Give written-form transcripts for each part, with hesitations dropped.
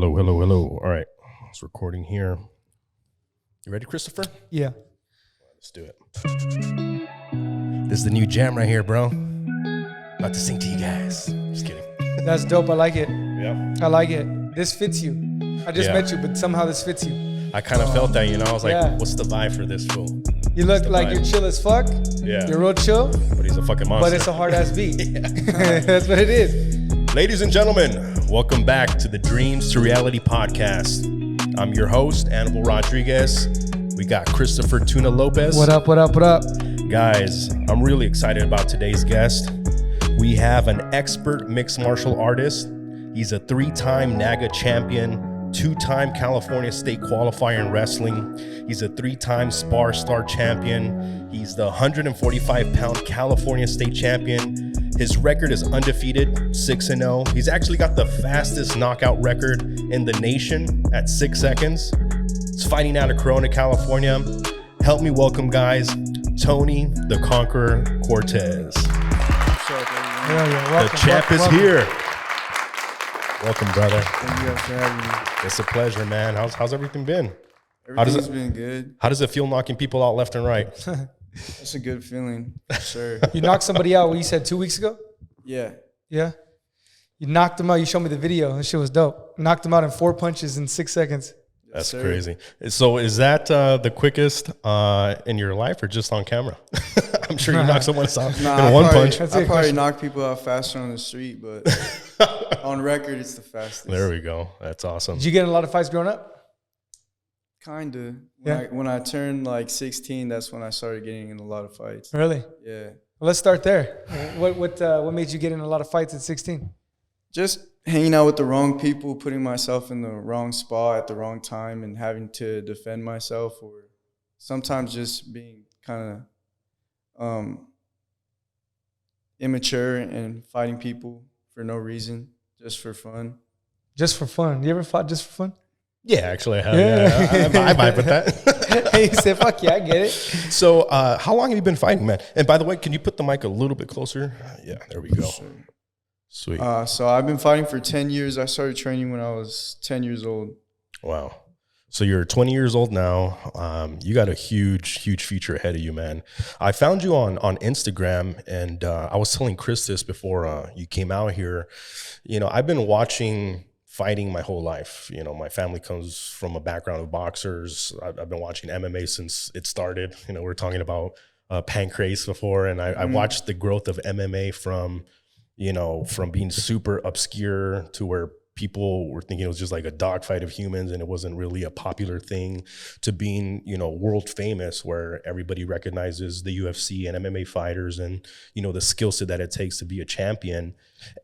Hello, hello, hello. All right, it's recording here. You ready, Christopher? Yeah. Let's do it. This is the new jam right here, bro. About to sing to you guys. Just kidding. That's dope. I like it. Yeah. I like it. This fits you. I just met you, but somehow this fits you. I kind of felt that, you know. I was like, Yeah. what's the vibe for this fool? You look like you're chill as fuck. Yeah. You're real chill, But he's a fucking monster. but it's a hard ass beat. That's what it is. Ladies and gentlemen, welcome back to the Dreams to Reality podcast. I'm your host, Annabelle Rodriguez. We got Christopher Tuna Lopez. What up, what up, what up? Guys, I'm really excited about today's guest. We have an expert mixed martial artist. He's a 3-time NAGA champion, 2-time California state qualifier in wrestling. He's a 3-time Spar Star champion. He's the 145-pound California state champion. His record is undefeated, 6-0. He's actually got the fastest knockout record in the nation at 6 seconds. He's fighting out of Corona, California. Help me welcome, guys, Tony the Conqueror Cortez. Welcome, The champ is here. Welcome, brother. Thank you guys for having me. It's a pleasure, man. How's everything been? Everything's been good. How does it feel knocking people out left and right? It's a good feeling, for sure. You knocked somebody out, what you said 2 weeks ago? Yeah. Yeah. You knocked them out. You showed me the video. That shit was dope. Knocked them out in 4 punches in 6 seconds. That's sir. crazy. So is that the quickest in your life or just on camera? I'm sure you knocked someone out in one punch. I probably knock people out faster on the street, but on record, it's the fastest. There we go. That's awesome. Did you get in a lot of fights growing up? Kinda. Yeah. When I turned like 16, that's when I started getting in a lot of fights. Really? Yeah. Well, let's start there. What made you get in a lot of fights at 16? Just hanging out with the wrong people, putting myself in the wrong spot at the wrong time and having to defend myself, or sometimes just being kind of immature and fighting people for no reason, just for fun. Just for fun. You ever fought just for fun? Yeah, actually, I have. Yeah. I vibe with that. He said, fuck yeah, I get it. So how long have you been fighting, man? And by the way, can you put the mic a little bit closer? Yeah, there we go. Sure. Sweet. So I've been fighting for 10 years. I started training when I was 10 years old. Wow. So you're 20 years old now. You got a huge future ahead of you, man. I found you on Instagram, and I was telling Chris this before you came out here. You know, I've been watching fighting my whole life. You know, my family comes from a background of boxers. I've been watching MMA since it started. You know, we were talking about pancrase before, and I watched the growth of MMA from being super obscure to where people were thinking it was just like a dogfight of humans and it wasn't really a popular thing, to being, world famous, where everybody recognizes the UFC and MMA fighters and, the skill set that it takes to be a champion.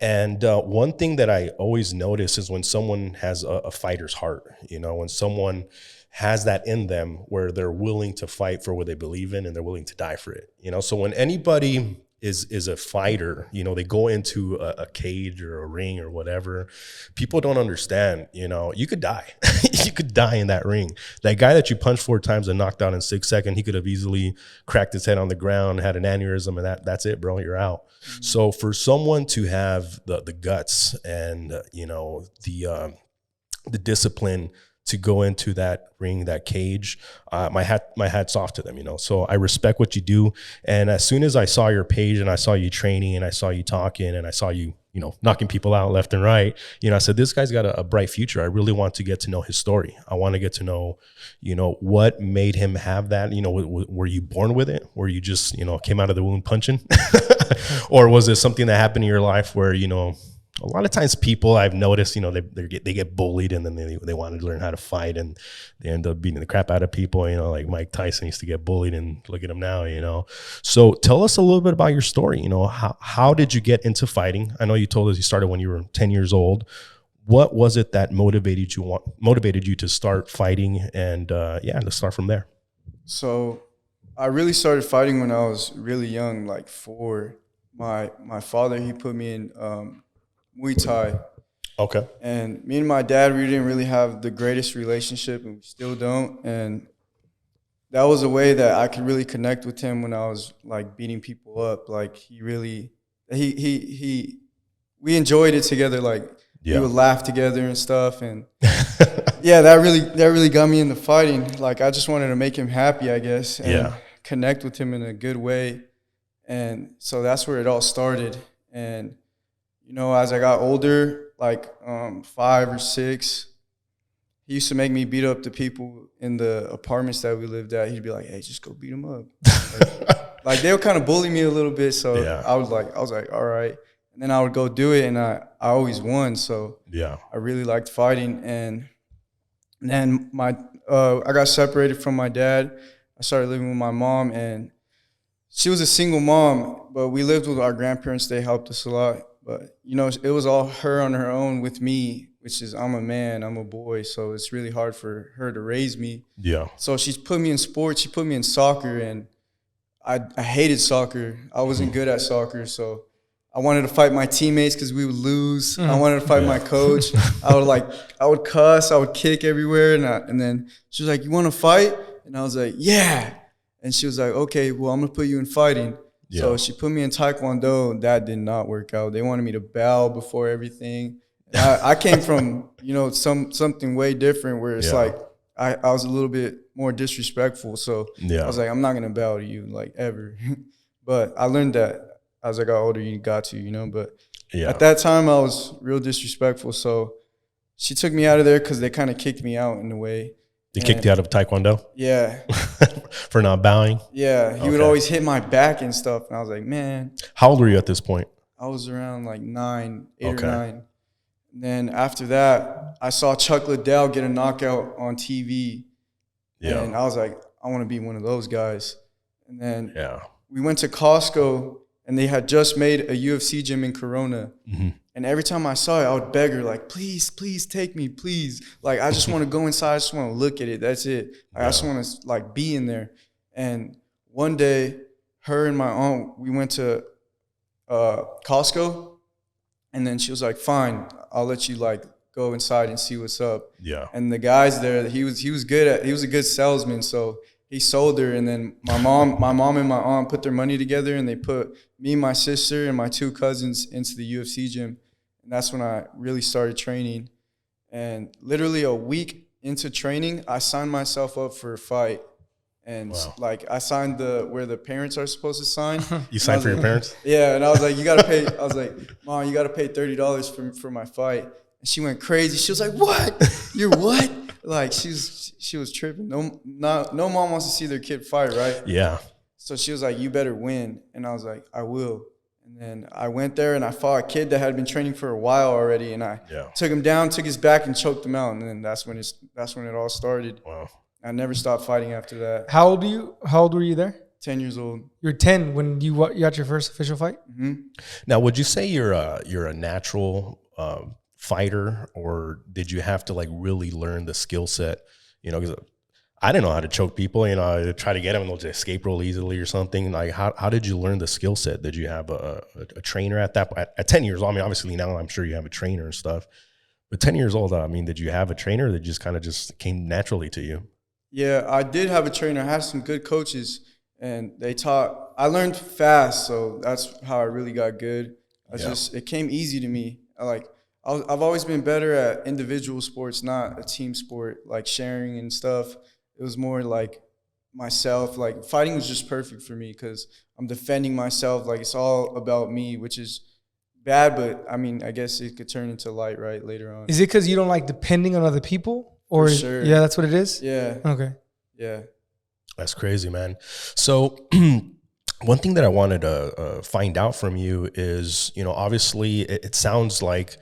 And one thing that I always notice is when someone has a fighter's heart, when someone has that in them where they're willing to fight for what they believe in and they're willing to die for it. So when anybody is a fighter, they go into a cage or a ring or whatever, people don't understand, you could die. You could die in that ring. That guy that you punched 4 times and knocked out in 6 seconds, he could have easily cracked his head on the ground, had an aneurysm, and that's it, bro, you're out. Mm-hmm. So for someone to have the guts and, the discipline to go into that ring, that cage, my hat's off to them, So I respect what you do. And as soon as I saw your page and I saw you training and I saw you talking and I saw you, knocking people out left and right, I said, this guy's got a bright future. I really want to get to know his story. I want to get to know, what made him have that. Were you born with it? Were you just, came out of the womb punching? Or was it something that happened in your life where, a lot of times people I've noticed, they get bullied and then they want to learn how to fight and they end up beating the crap out of people, like Mike Tyson used to get bullied and look at him now, So tell us a little bit about your story. How did you get into fighting? I know you told us you started when you were 10 years old. What was it that motivated you to start fighting? And let's start from there. So I really started fighting when I was really young, like 4. My father, he put me in Muay Thai. Okay. And me and my dad, we didn't really have the greatest relationship, and we still don't. And that was a way that I could really connect with him when I was like beating people up. Like we enjoyed it together. Like we would laugh together and stuff. And yeah, that really got me into fighting. Like, I just wanted to make him happy, I guess, and connect with him in a good way. And so that's where it all started. And, you know, as I got older, like 5 or 6, he used to make me beat up the people in the apartments that we lived at. He'd be like, hey, just go beat them up. Like, they would kind of bully me a little bit. So I was like, all right. And then I would go do it, and I always won. So I really liked fighting. And then I got separated from my dad. I started living with my mom, and she was a single mom, but we lived with our grandparents. They helped us a lot. But, you know, it was all her on her own with me, which is, I'm a man, I'm a boy, so it's really hard for her to raise me. Yeah. So she's put me in sports. She put me in soccer, and I hated soccer. I wasn't good at soccer, so I wanted to fight my teammates because we would lose. I wanted to fight my coach. I would cuss, I would kick everywhere, and then she was like, you want to fight? And I was like, yeah. And she was like, okay, well, I'm going to put you in fighting. Yeah. So she put me in Taekwondo, and that did not work out. They wanted me to bow before everything. I came from, you know, something way different where it's like I was a little bit more disrespectful. So I was like, I'm not going to bow to you, like, ever. But I learned that as I got older, you got to, you know. But at that time, I was real disrespectful. So she took me out of there because they kind of kicked me out in a way. They kicked you out of Taekwondo? Yeah. For not bowing? Yeah. He would always hit my back and stuff. And I was like, man. How old were you at this point? I was around like 8 or 9. And then after that, I saw Chuck Liddell get a knockout on TV. Yeah. And I was like, I want to be one of those guys. And then we went to Costco, and they had just made a UFC gym in Corona. Mm-hmm. And every time I saw it, I would beg her, like, please, please take me, please. Like, I just want to go inside. I just want to look at it. That's it. Like, I just want to, like, be in there. And one day, her and my aunt, we went to Costco. And then she was like, fine, I'll let you, like, go inside and see what's up. Yeah. And the guys there, he was a good salesman. So he sold her. And then my mom and my aunt put their money together, and they put me, my sister, and my 2 cousins into the UFC gym. And that's when I really started training. And literally a week into training, I signed myself up for a fight. And like, I signed where the parents are supposed to sign. You signed for your parents? Yeah. And I was like, you got to pay. I was like, Mom, you got to pay $30 for my fight. And she went crazy. She was like, what? You're what? Like, she was tripping. No mom wants to see their kid fight, right? Yeah. So she was like, you better win. And I was like, I will. And then I went there, and I fought a kid that had been training for a while already, and I took him down, took his back, and choked him out. And then that's when it all started. Wow. I never stopped fighting after that. How old were you there? 10 years old. You were 10 when you got your first official fight? Mm-hmm. Now, would you say you're a natural fighter, or did you have to, like, really learn the skill set? You know, because I didn't know how to choke people. You know, I try to get them and they'll just escape real easily or something. Like, how did you learn the skill set? Did you have a trainer at 10 years old? I mean, obviously now I'm sure you have a trainer and stuff, but 10 years old, I mean, did you have a trainer that just kind of just came naturally to you? Yeah, I did have a trainer. I had some good coaches, and I learned fast. So that's how I really got good. It came easy to me. I've always been better at individual sports, not a team sport, like sharing and stuff. It was more like myself. Like, fighting was just perfect for me because I'm defending myself. Like, it's all about me, which is bad, but I mean, I guess it could turn into light, right, later on. Is it because you don't like depending on other people? Or for sure. Yeah, that's what it is? Yeah. Okay. Yeah. That's crazy, man. So one thing that I wanted to find out from you is, you know, obviously it sounds like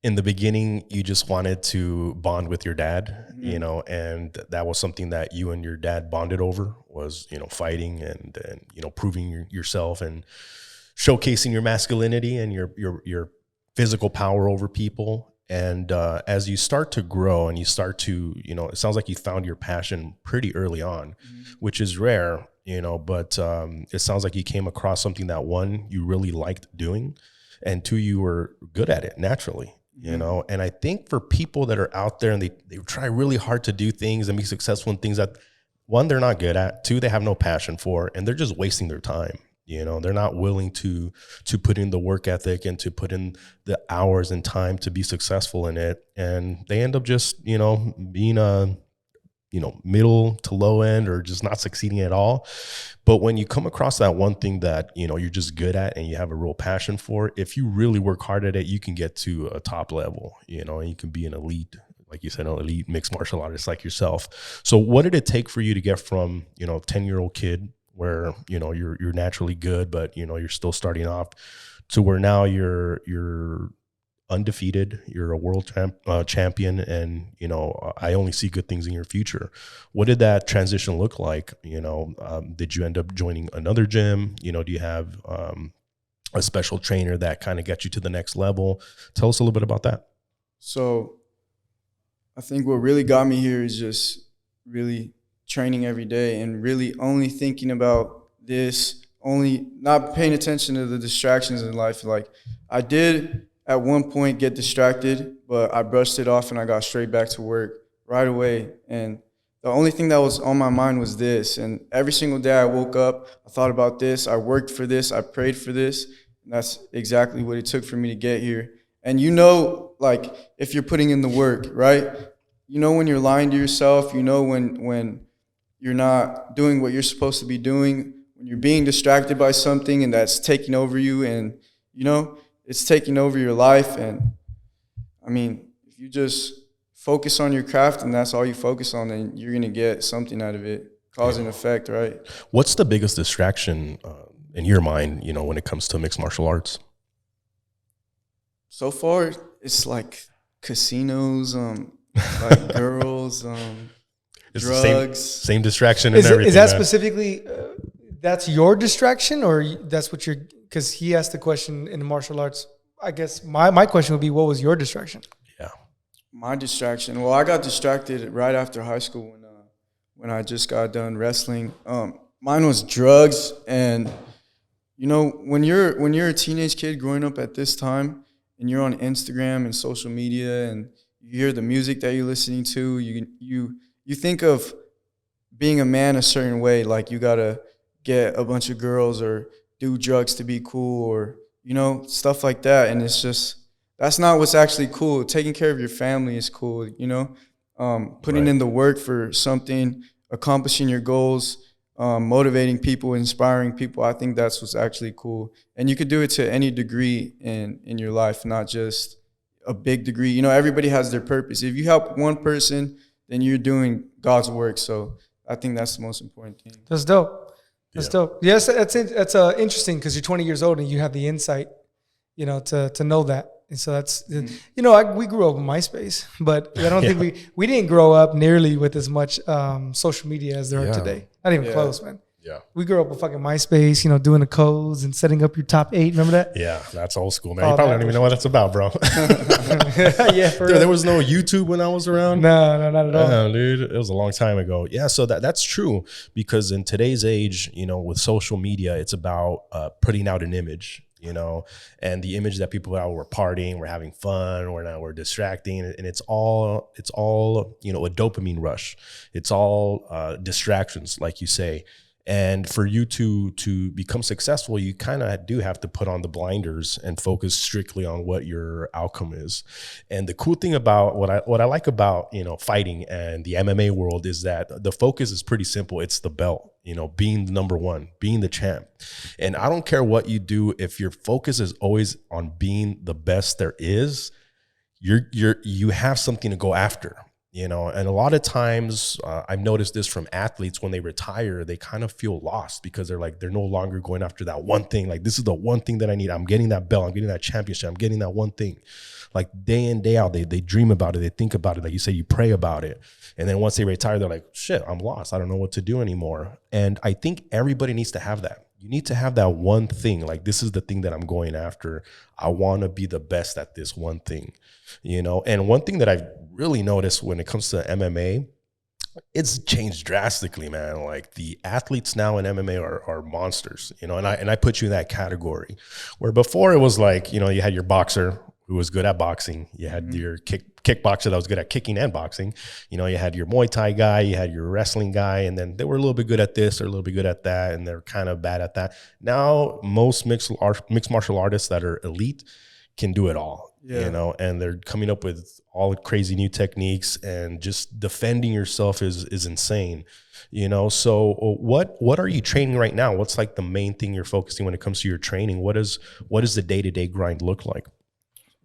in the beginning, you just wanted to bond with your dad, you know, and that was something that you and your dad bonded over was, you know, fighting and you know, proving yourself and showcasing your masculinity and your physical power over people. And as you start to grow and you start to, you know, it sounds like you found your passion pretty early on, which is rare, you know, but it sounds like you came across something that, one, you really liked doing, and 2, you were good at it naturally. You know, and I think for people that are out there and they try really hard to do things and be successful in things that, 1, they're not good at, 2, they have no passion for, and they're just wasting their time. You know, they're not willing to put in the work ethic and to put in the hours and time to be successful in it. And they end up just, you know, being a, you know, middle to low end or just not succeeding at all. But when you come across that one thing that, you know, you're just good at and you have a real passion for, if you really work hard at it, you can get to a top level, you know, and you can be an elite, like you said, an elite mixed martial artist like yourself. So what did it take for you to get from, you know, 10-year-old kid where, you know, you're naturally good, but, you know, you're still starting off, to where now you're undefeated, you're a world champion, and, you know, I only see good things in your future. What did that transition look like? You know, did you end up joining another gym? You know, do you have a special trainer that kind of got you to the next level? Tell us a little bit about that. So I think what really got me here is just really training every day and really only thinking about this, only not paying attention to the distractions in life. Like, I did at one point get distracted, but I brushed it off and I got straight back to work right away. And the only thing that was on my mind was this. And every single day I woke up, I thought about this, I worked for this, I prayed for this. And that's exactly what it took for me to get here. And you know, like, if you're putting in the work, right? You know when you're lying to yourself, you know when you're not doing what you're supposed to be doing, when you're being distracted by something and that's taking over you, and, you know, it's taking over your life. And I mean, if you just focus on your craft and that's all you focus on, then you're going to get something out of it, cause and effect, right? What's the biggest distraction in your mind, you know, when it comes to mixed martial arts? So far, it's like casinos, like girls, It's drugs. the same distraction and everything. Is that man. specifically, that's your distraction, or that's what you're, because he asked the question in the martial arts. I guess my question would be, what was your distraction? Yeah. My distraction. Well, I got distracted right after high school when I just got done wrestling. Mine was drugs, and you know, when you're a teenage kid growing up at this time, and you're on Instagram and social media, and you hear the music that you're listening to, you think of being a man a certain way, like you gotta get a bunch of girls or do drugs to be cool, or, you know, stuff like that. And it's just, that's not what's actually cool. Taking care of your family is cool, you know, putting in the work for something, accomplishing your goals, motivating people, inspiring people. I think that's what's actually cool. And you could do it to any degree in your life, not just a big degree. You know, everybody has their purpose. If you help one person, then you're doing God's work. So I think that's the most important thing. That's dope. That's dope. Yes, that's interesting, because you're 20 years old and you have the insight, you know, to know that. And so that's, you know, we grew up with MySpace, but I don't think we didn't grow up nearly with as much social media as there are today. Not even close, man. Yeah. We grew up with fucking MySpace, you know, doing the codes and setting up your top 8. Remember that? Yeah, that's old school, man. You probably don't even know what that's about, bro. Yeah, for real. There was no YouTube when I was around. No, not at all. No, dude, it was a long time ago. Yeah, so that's true, because in today's age, you know, with social media, it's about putting out an image, you know, and the image that people are, we're partying, we're having fun, we're distracting, and it's all, you know, a dopamine rush. It's all distractions, like you say. And for you to become successful, you kind of do have to put on the blinders and focus strictly on what your outcome is. And the cool thing about what I like about, you know, fighting and the MMA world is that the focus is pretty simple. It's the belt, you know, being the number one, being the champ. And I don't care what you do, if your focus is always on being the best there is, you have something to go after. You know, and a lot of times I've noticed this from athletes, when they retire, they kind of feel lost, because they're no longer going after that one thing. Like, this is the one thing that I need. I'm getting that belt. I'm getting that championship. I'm getting that one thing. Like, day in, day out, they dream about it. They think about it. Like you say, you pray about it. And then once they retire, they're like, shit, I'm lost. I don't know what to do anymore. And I think everybody needs to have that. You need to have that one thing. Like, this is the thing that I'm going after. I want to be the best at this one thing, you know? And one thing that I've really noticed when it comes to MMA, it's changed drastically, man. Like, the athletes now in MMA are monsters, you know? And I put you in that category, where before it was like, you know, you had your boxer who was good at boxing. You had your kickboxer that was good at kicking and boxing. You know, you had your Muay Thai guy, you had your wrestling guy, and then they were a little bit good at this or a little bit good at that, and they're kind of bad at that. Now, most mixed martial artists that are elite can do it all, you know, and they're coming up with all crazy new techniques, and just defending yourself is insane, you know. So what are you training right now? What's like the main thing you're focusing when it comes to your training? What does the day-to-day grind look like?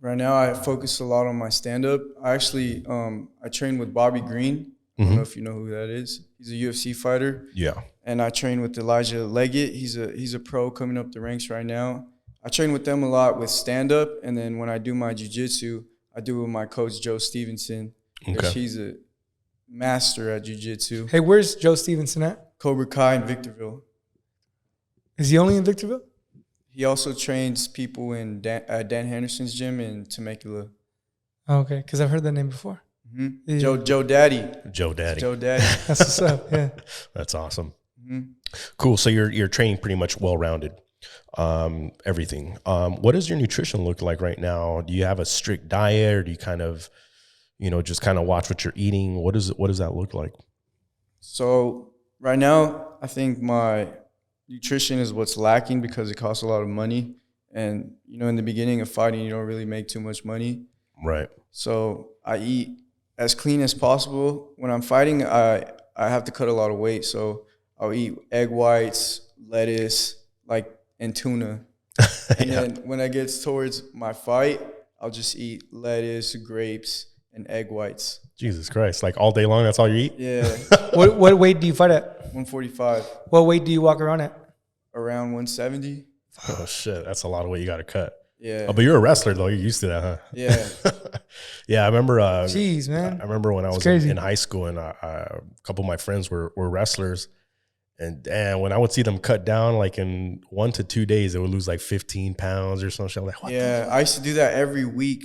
Right now, I focus a lot on my stand-up. I actually, I train with Bobby Green. I don't know if you know who that is. He's a UFC fighter. Yeah. And I train with Elijah Leggett. He's a pro coming up the ranks right now. I train with them a lot with stand-up. And then when I do my jiu-jitsu, I do it with my coach, Joe Stevenson. Okay. He's a master at jiu-jitsu. Hey, where's Joe Stevenson at? Cobra Kai in Victorville. Is he only in Victorville? He also trains people in Dan Henderson's gym in Temecula. Oh, okay, because I've heard that name before. Yeah. Joe Daddy. Joe Daddy. That's what's up. Yeah, that's awesome. Cool. So you're training pretty much well-rounded, everything. What does your nutrition look like right now? Do you have a strict diet, or do you kind of, you know, just kind of watch what you're eating? What does that look like? So right now, I think my nutrition is what's lacking because it costs a lot of money. And, you know, in the beginning of fighting, you don't really make too much money. Right. So I eat as clean as possible. When I'm fighting, I have to cut a lot of weight. So I'll eat egg whites, lettuce, and tuna. And then when I get towards my fight, I'll just eat lettuce, grapes, and egg whites. Jesus Christ. Like all day long, that's all you eat? Yeah. What weight do you fight at? 145. What weight do you walk around at? Around 170. Oh, shit. That's a lot of weight you got to cut. Yeah. Oh, but you're a wrestler, though. You're used to that, huh? Yeah. Yeah, I remember. Jeez, man. I remember when I was in high school, and a couple of my friends were wrestlers. And when I would see them cut down, like in 1 to 2 days, they would lose like 15 pounds or something. I'm like, what? Yeah, I used to do that every week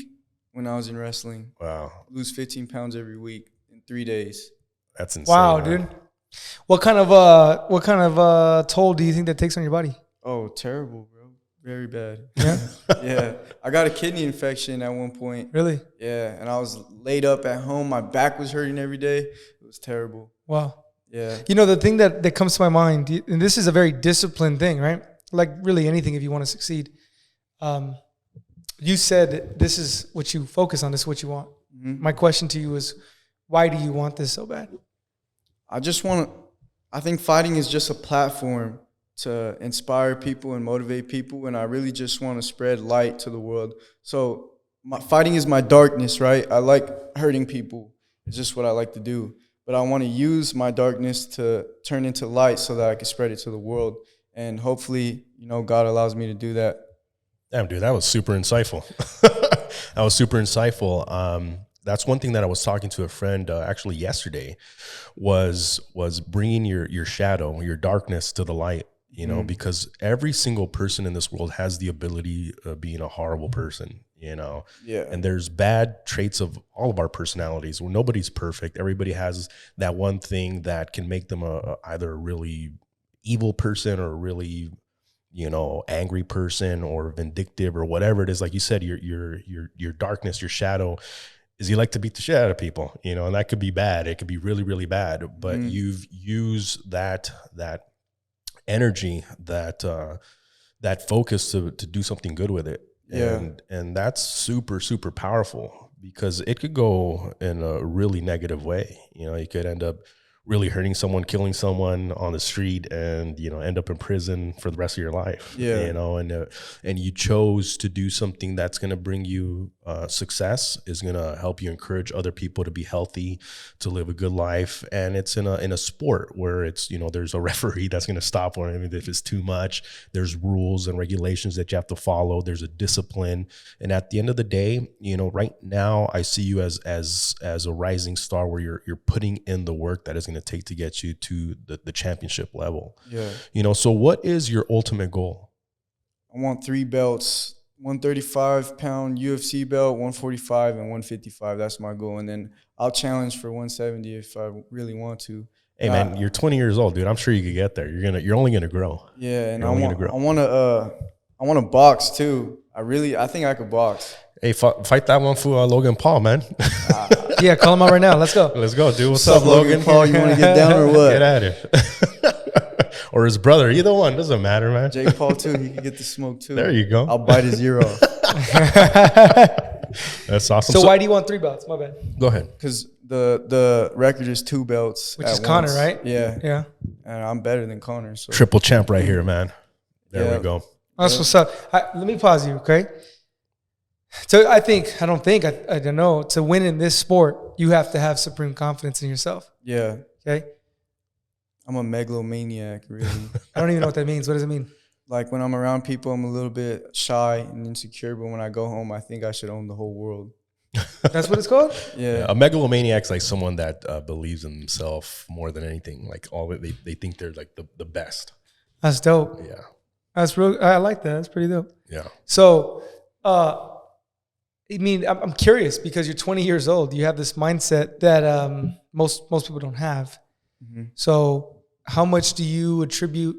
when I was in wrestling. Wow. Lose 15 pounds every week in 3 days. That's insane. Wow, dude. What kind of toll do you think that takes on your body? Oh, terrible, bro. Very bad. Yeah? Yeah. I got a kidney infection at one point. Really? Yeah, and I was laid up at home. My back was hurting every day. It was terrible. Wow. Yeah. You know, the thing that comes to my mind, and this is a very disciplined thing, right? Like really anything if you want to succeed. You said this is what you focus on, this is what you want. My question to you is, why do you want this so bad? I think fighting is just a platform to inspire people and motivate people, and I really just want to spread light to the world. So fighting is my darkness, right? I like hurting people. It's just what I like to do. But I want to use my darkness to turn into light so that I can spread it to the world. And hopefully, you know, God allows me to do that. Damn, dude, that was super insightful. That was super insightful. That's one thing that I was talking to a friend actually yesterday was bringing your shadow, your darkness to the light, you know, because every single person in this world has the ability of being a horrible person, you know. Yeah. And there's bad traits of all of our personalities where nobody's perfect. Everybody has that one thing that can make them either a really evil person or a really, you know, angry person or vindictive or whatever it is. Like you said, your darkness, your shadow is you like to beat the shit out of people, you know, and that could be bad. It could be really, really bad, but you've used that energy, that focus to do something good with it. Yeah. And that's super, super powerful because it could go in a really negative way. You know, you could end up really hurting someone, killing someone on the street, and, you know, end up in prison for the rest of your life. Yeah. You know, and you chose to do something that's going to bring you success, is going to help you encourage other people to be healthy, to live a good life. And it's in a sport where it's, you know, there's a referee that's going to stop one. I mean, if it's too much, there's rules and regulations that you have to follow. There's a discipline. And at the end of the day, you know, right now I see you as a rising star where you're putting in the work that is going to take to get you to the championship level. Yeah. You know, so what is your ultimate goal? I want 3 belts, 135-pound UFC belt, 145 and 155. That's my goal. And then I'll challenge for 170 if I really want to. Hey man, you're 20 years old, dude. I'm sure you could get there. You're only gonna grow. Yeah, and I want to box too. I think I could box. Hey, fight that one for Logan Paul, man. Yeah, call him out right now. Let's go. Let's go, dude. What's up, Logan Paul? You want to get down or what? Get at it. Or his brother. Either one. Doesn't matter, man. Jake Paul, too. He can get the smoke, too. There you go. I'll bite his ear off. That's awesome. So why do you want 3 belts? My bad. Go ahead. Because the record is 2 belts. Which is Conor, right? Yeah. Yeah. And I'm better than Conor. So. Triple champ right here, man. There we go. That's what's up. Let me pause you, okay? So I don't know. To win in this sport, you have to have supreme confidence in yourself. Yeah. Okay? I'm a megalomaniac, really. I don't even know what that means. What does it mean? Like when I'm around people, I'm a little bit shy and insecure, but when I go home, I think I should own the whole world. That's what it's called? Yeah. A megalomaniac's like someone that believes in themselves more than anything. Like they think they're like the best. That's dope. Yeah. That's real. I like that. That's pretty dope. Yeah. So, I mean, I'm curious because you're 20 years old. You have this mindset that most people don't have. Mm-hmm. So, how much do you attribute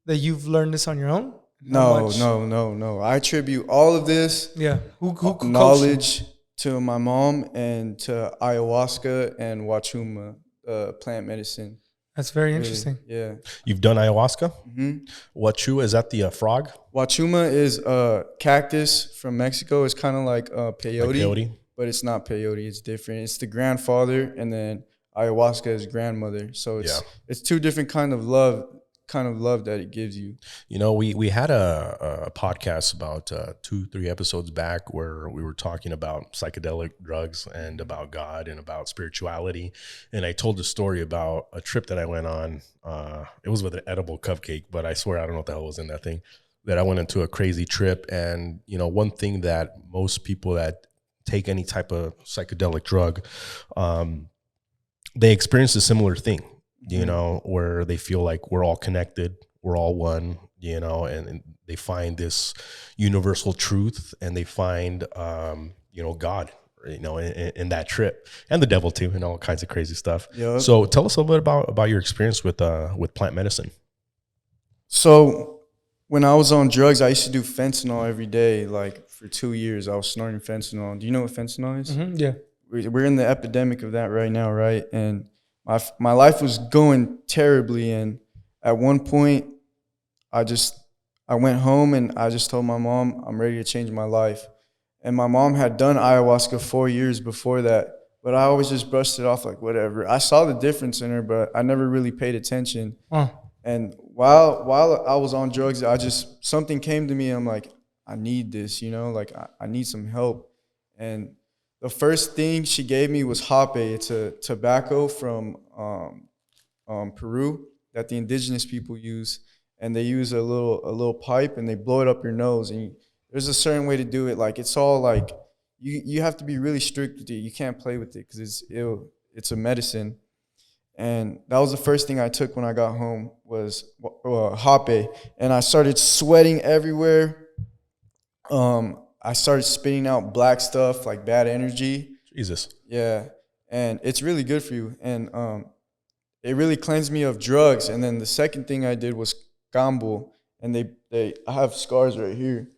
that you've learned this on your own? No. I attribute all of this Who knowledge to my mom and to ayahuasca and wachuma, plant medicine. That's very interesting. Yeah. You've done ayahuasca? Mm-hmm. Wachuma, is that the frog? Wachuma is a cactus from Mexico. It's kind of like peyote, Like peyote? but it's not peyote. It's different. It's the grandfather, and then ayahuasca is grandmother. So it's 2 different kind of love that it gives you. You know, we had a podcast about 2-3 episodes back where we were talking about psychedelic drugs and about God and about spirituality. And I told a story about a trip that I went on. It was with an edible cupcake, but I swear I don't know what the hell was in that thing. That I went into a crazy trip. And, you know, one thing that most people that take any type of psychedelic drug, they experience a similar thing. You know, where they feel like we're all connected, we're all one, you know, and they find this universal truth and they find, you know, God, you know, in that trip, and the devil too, and all kinds of crazy stuff. Yep. So tell us a little bit about your experience with plant medicine. So when I was on drugs, I used to do fentanyl every day. Like for 2 years, I was snorting fentanyl. Do you know what fentanyl is? Mm-hmm, yeah. We're in the epidemic of that right now, right? And my life was going terribly, and at one point, I went home and I just told my mom I'm ready to change my life. And my mom had done ayahuasca 4 years before that, but I always just brushed it off like whatever. I saw the difference in her, but I never really paid attention. And while I was on drugs, something came to me. I'm like, I need this, you know, like I need some help. And the first thing she gave me was hape. It's a tobacco from Peru that the indigenous people use, and they use a little pipe and they blow it up your nose. And there's a certain way to do it. Like it's all like you have to be really strict with it. You can't play with it because it's a medicine. And that was the first thing I took when I got home was hape, and I started sweating everywhere. I started spitting out black stuff, like bad energy. Jesus. Yeah. And it's really good for you. And it really cleansed me of drugs. And then the second thing I did was gamble. And I have scars right here.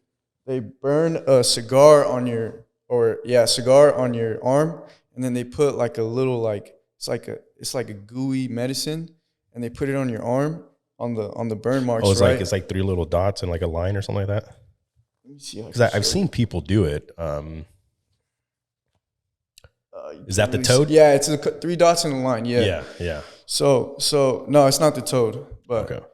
They burn a cigar on your arm. And then they put like a little, like, it's like a gooey medicine. And they put it on your arm on the burn marks. Oh, it's like 3 little dots and like a line or something like that? Because I've seen people do it. Is that the toad? Yeah, it's 3 dots in a line. Yeah. Yeah. So no, it's not the toad. But okay.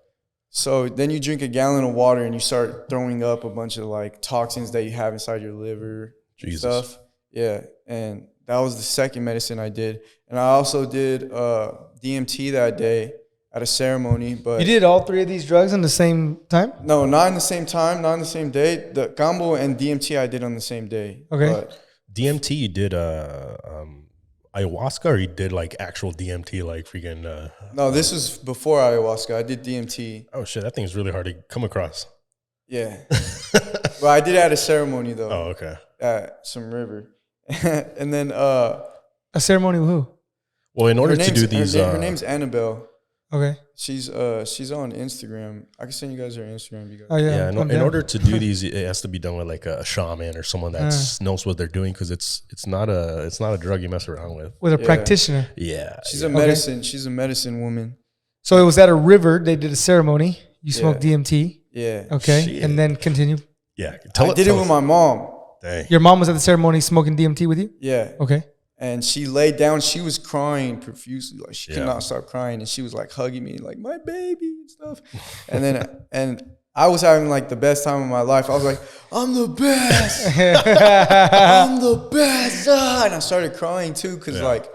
So then you drink a gallon of water and you start throwing up a bunch of like toxins that you have inside your liver. Jesus. Stuff. Yeah, and that was the second medicine I did, and I also did DMT that day at a ceremony. But you did all 3 of these drugs on the same time? No, not in the same time, not on the same day. The gambo and DMT I did on the same day. Okay. But DMT, you did ayahuasca, or you did like actual DMT, like freaking? No, this was before ayahuasca. I did DMT. Oh shit, that thing's really hard to come across. Yeah. But I did it at a ceremony though. Oh, okay. At some river. And then a ceremony with who? Well, in order to do these, her name's Annabelle. Okay. She's on Instagram. I can send you guys her Instagram. You guys. Oh yeah. In order to do these, it has to be done with like a shaman or someone that knows what they're doing, because it's not a drug you mess around with. With a practitioner. Yeah. She's a medicine. She's a medicine woman. So it was at a river. They did a ceremony. You smoked DMT. Yeah. Okay. Shit. And then continue. Yeah. I did it with my mom. Dang. Your mom was at the ceremony smoking DMT with you? Yeah. Okay. And she laid down. She was crying profusely. Like she could not stop crying. And she was like hugging me like, my baby and stuff. And then, and I was having like the best time of my life. I was like, I'm the best. I'm the best. And I started crying too. Cause like,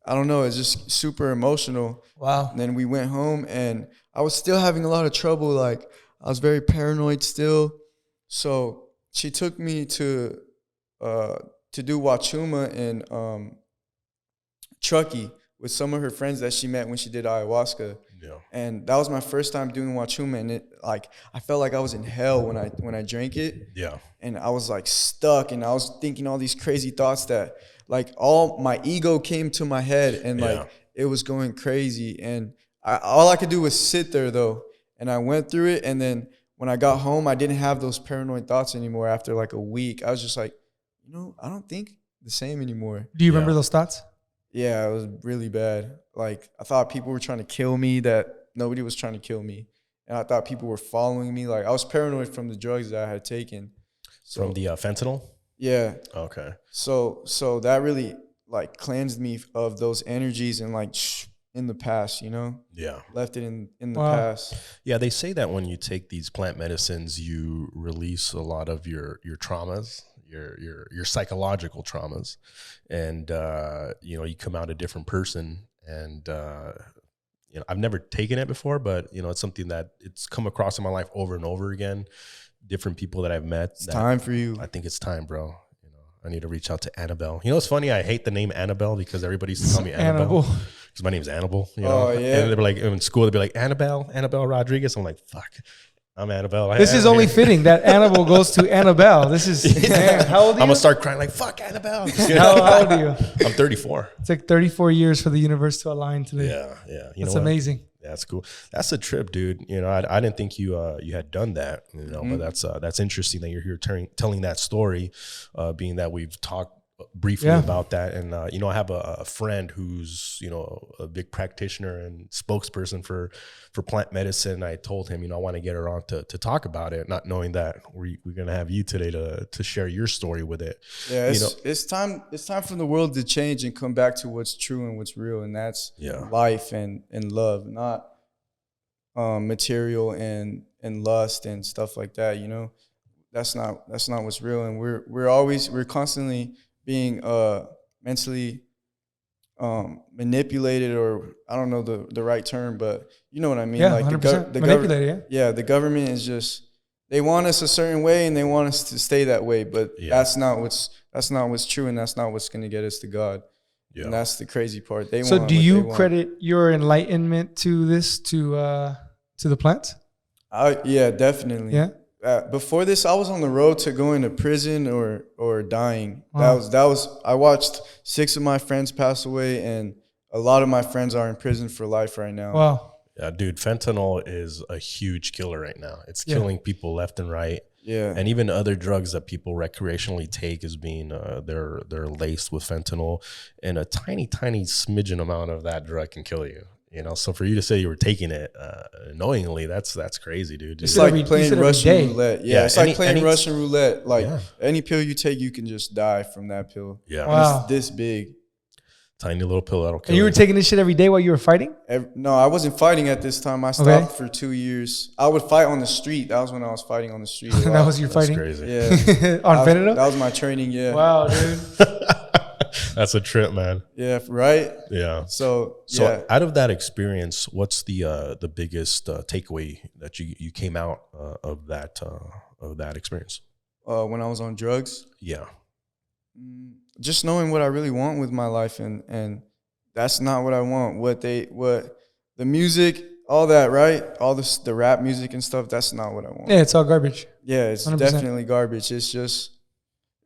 I don't know. It's just super emotional. Wow. And then we went home and I was still having a lot of trouble. Like I was very paranoid still. So she took me to do Wachuma in Truckee with some of her friends that she met when she did ayahuasca. Yeah. And that was my first time doing Wachuma, and it like I felt like I was in hell when I drank it. Yeah. And I was like stuck, and I was thinking all these crazy thoughts that like all my ego came to my head, and like it was going crazy. And all I could do was sit there though, and I went through it. And then when I got home, I didn't have those paranoid thoughts anymore. After like a week, I was just like, you know, I don't think the same anymore. Do you remember those thoughts? Yeah, it was really bad. Like, I thought people were trying to kill me, that nobody was trying to kill me. And I thought people were following me. Like, I was paranoid from the drugs that I had taken. So, from the fentanyl? Yeah. Okay. So that really, like, cleansed me of those energies and, like, in the past, you know? Yeah. Left it in the past. Yeah, they say that when you take these plant medicines, you release a lot of your traumas. Your psychological traumas, and you know, you come out a different person. And you know, I've never taken it before, but you know, it's something that it's come across in my life over and over again. Different people that I've met. It's time for you. I think it's time, bro. You know, I need to reach out to Annabelle. You know, it's funny. I hate the name Annabelle because everybody used to call me Annabelle. Because my name's Annabelle. You know? Oh yeah. And they'd be like in school, they'd be like Annabelle Rodriguez. I'm like, fuck. I'm Annabelle. This is only fitting that Annabelle goes to Annabelle. This is, man, how old are you? I'm going to start crying like, fuck Annabelle. How old are you? I'm 34. It's like 34 years for the universe to align today. Yeah. That's amazing. Yeah, that's cool. That's a trip, dude. You know, I didn't think you had done that, you know, but that's interesting that you're here telling that story, being that we've talked briefly about that. And you know, I have a friend who's, you know, a big practitioner and spokesperson for plant medicine. I told him, you know, I want to get her on to talk about it, not knowing that we're gonna have you today to share your story with it. Yeah, it's time for the world to change and come back to what's true and what's real, and that's life and love, not material and lust and stuff like that. You know, that's not what's real, and we're constantly being mentally manipulated, or I don't know the right term, but you know what I mean. Yeah, like 100% manipulated. Yeah, the government is just, they want us a certain way and they want us to stay that way, but that's not what's true, and that's not what's going to get us to God. Yeah. And that's the crazy part. So do you credit your enlightenment to this, to the plants? Yeah, definitely. Yeah. Before this, I was on the road to going to prison or dying. Wow. That was. I watched 6 of my friends pass away, and a lot of my friends are in prison for life right now. Wow. Yeah, dude, fentanyl is a huge killer right now. It's killing people left and right. Yeah. And even other drugs that people recreationally take is being they're laced with fentanyl, and a tiny smidgen amount of that drug can kill you. You know, so for you to say you were taking it knowingly, that's crazy, dude. It's like playing Russian roulette. Yeah, it's like playing Russian roulette. Like any pill you take, you can just die from that pill. Yeah, wow. It's this big. Tiny little pill that'll kill you. And you were taking this shit every day while you were fighting? No, I wasn't fighting at this time. I stopped for 2 years. I would fight on the street. That was when I was fighting on the street. That was your fighting? Crazy. Yeah. On fentanyl? That was my training, yeah. Wow, dude. That's a trip, man. Yeah, right? Yeah. So out of that experience, what's the biggest takeaway that you came out of that experience? When I was on drugs? Yeah. Just knowing what I really want with my life, and that's not what I want. What the music, all that, right? All the rap music and stuff, that's not what I want. Yeah, it's all garbage. Yeah, it's 100%. Definitely garbage. It's just,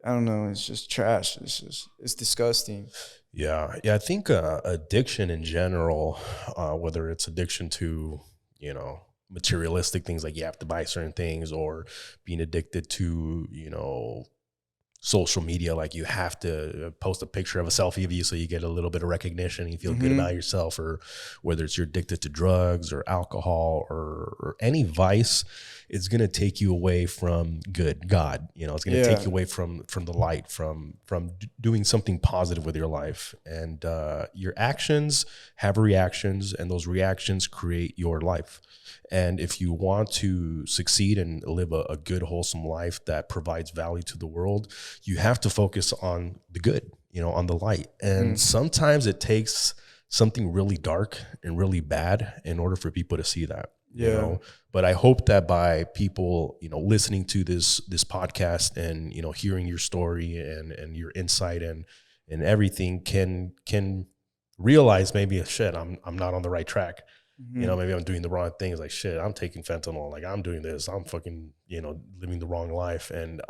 I don't know, it's just trash. It's disgusting. Yeah. I think addiction in general, whether it's addiction to, materialistic things like you have to buy certain things, or being addicted to, social media, like you have to post a picture of a selfie of you so you get a little bit of recognition and you feel good about yourself, or whether it's you're addicted to drugs or alcohol or any vice, it's going to take you away from God. It's going to take you away from the light, from doing something positive with your life. And your actions have reactions, and those reactions create your life. And if you want to succeed and live a good, wholesome life that provides value to the world, you have to focus on the good, on the light. And sometimes it takes something really dark and really bad in order for people to see that. But I hope that by people, listening to this podcast and, hearing your story and your insight and everything can realize maybe, shit, I'm not on the right track. Maybe I'm doing the wrong things. Like, shit, I'm taking fentanyl. Like, I'm doing this. I'm fucking, living the wrong life. And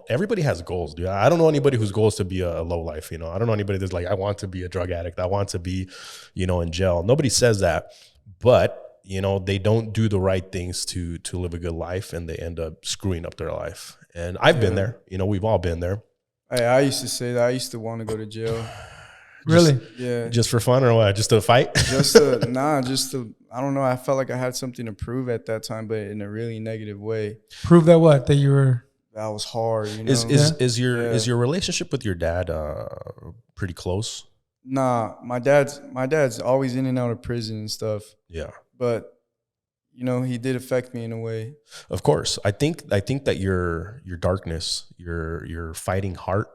everybody has goals, dude. I don't know anybody whose goal is to be a low life. I don't know anybody that's like, I want to be a drug addict. I want to be, in jail. Nobody says that, but they don't do the right things to live a good life, and they end up screwing up their life. And I've been there. We've all been there. I used to say that. I used to want to go to jail. Really? Yeah. Just for fun or what? Just to fight? I don't know. I felt like I had something to prove at that time, but in a really negative way. Prove that what? That you were... That was hard, Is your relationship with your dad pretty close? Nah, my dad's always in and out of prison and stuff. Yeah. But he did affect me in a way. Of course. I think that your darkness, your fighting heart,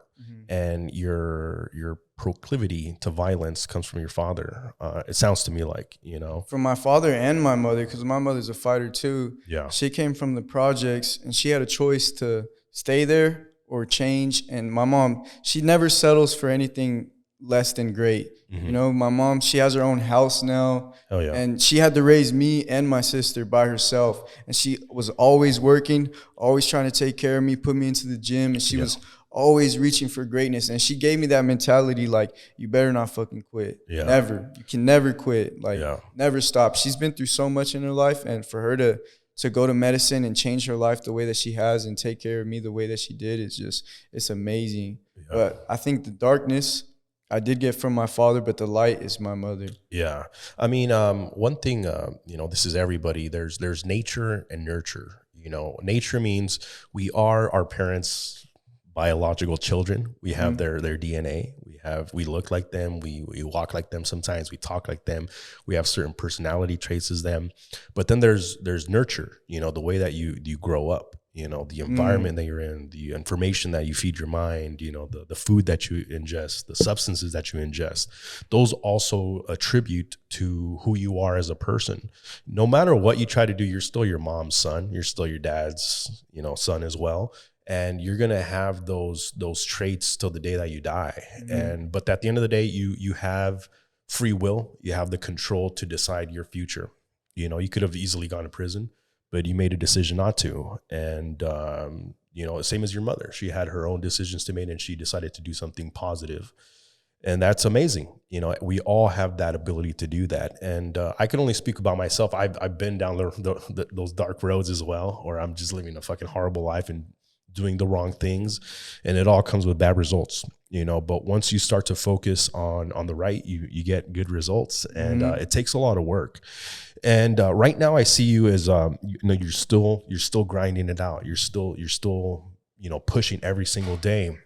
and your proclivity to violence comes from your father. It sounds to me like, From my father and my mother, because my mother's a fighter too. Yeah. She came from the projects, and she had a choice to stay there or change. And my mom, she never settles for anything less than great. My mom, she has her own house now. Oh, yeah. And she had to raise me and my sister by herself. And she was always working, always trying to take care of me, put me into the gym. And she was always reaching for greatness. And she gave me that mentality, like, you better not fucking quit. Yeah. Never. You can never quit. Like, never stop. She's been through so much in her life. And for her to go to medicine and change her life the way that she has and take care of me the way that she did, it's amazing. Yeah. But I think the darkness I did get from my father, but the light is my mother. Yeah. I mean, one thing, this is everybody. There's nature and nurture. Nature means we are our parents' biological children. We have their DNA. We look like them. We walk like them. Sometimes we talk like them. We have certain personality traits as them. But then there's nurture, the way that you grow up, the environment that you're in, the information that you feed your mind, the food that you ingest, the substances that you ingest. Those also attribute to who you are as a person. No matter what you try to do, you're still your mom's son. You're still your dad's, son as well. And you're going to have those traits till the day that you die. But at the end of the day, you have free will. You have the control to decide your future. You could have easily gone to prison, but you made a decision not to. And, same as your mother, she had her own decisions to make, and she decided to do something positive. And that's amazing. We all have that ability to do that. And I can only speak about myself. I've been down those dark roads as well, or I'm just living a fucking horrible life and doing the wrong things, and it all comes with bad results, but once you start to focus on the right, you get good results. And it takes a lot of work. And right now I see you as you're still grinding it out. You're still pushing every single day.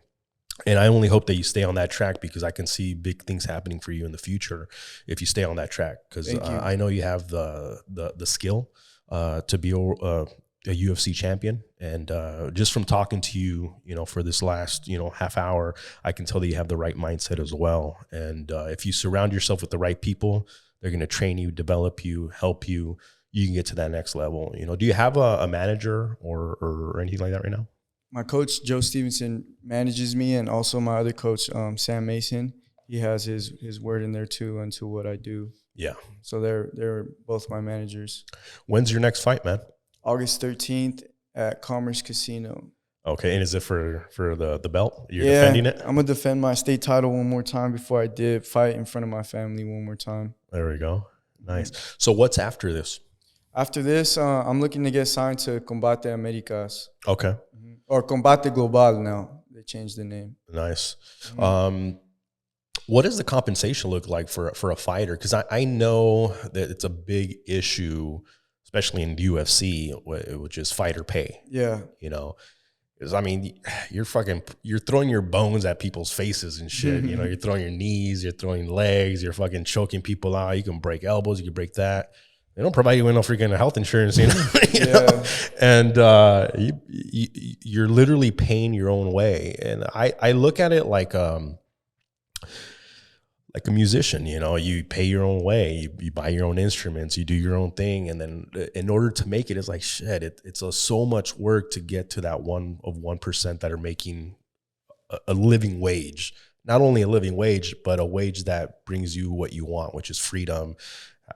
And I only hope that you stay on that track, because I can see big things happening for you in the future if you stay on that track, because I know you have the skill to be a UFC champion. And just from talking to you, for this last, half hour, I can tell that you have the right mindset as well. And if you surround yourself with the right people, they're going to train you, develop you, help you. You can get to that next level. Do you have a manager or anything like that right now? My coach, Joe Stevenson, manages me, and also my other coach, Sam Mason. He has his word in there too into what I do. Yeah. So they're both my managers. When's your next fight, man? August 13th at Commerce Casino. Okay, and is it for the belt? You're defending it? I'm gonna defend my state title one more time before I did fight in front of my family one more time. There we go. Nice. So what's after this? After this, I'm looking to get signed to Combate Americas. Okay. Or Combate Global now. They changed the name. Nice. What does the compensation look like for a fighter? Because I know that it's a big issue, especially in the UFC, which is fighter pay. Yeah. You know, because I mean, you're throwing your bones at people's faces and shit. You know, you're throwing your knees, you're throwing legs, you're fucking choking people out. You can break elbows, you can break that. They don't provide you with no freaking health insurance, you know. You know? And you're literally paying your own way. And I look at it like a musician, you know. You pay your own way, you buy your own instruments, you do your own thing, and then in order to make it, it's like shit. It's so much work to get to that 1% that are making a living wage. Not only a living wage, but a wage that brings you what you want, which is freedom.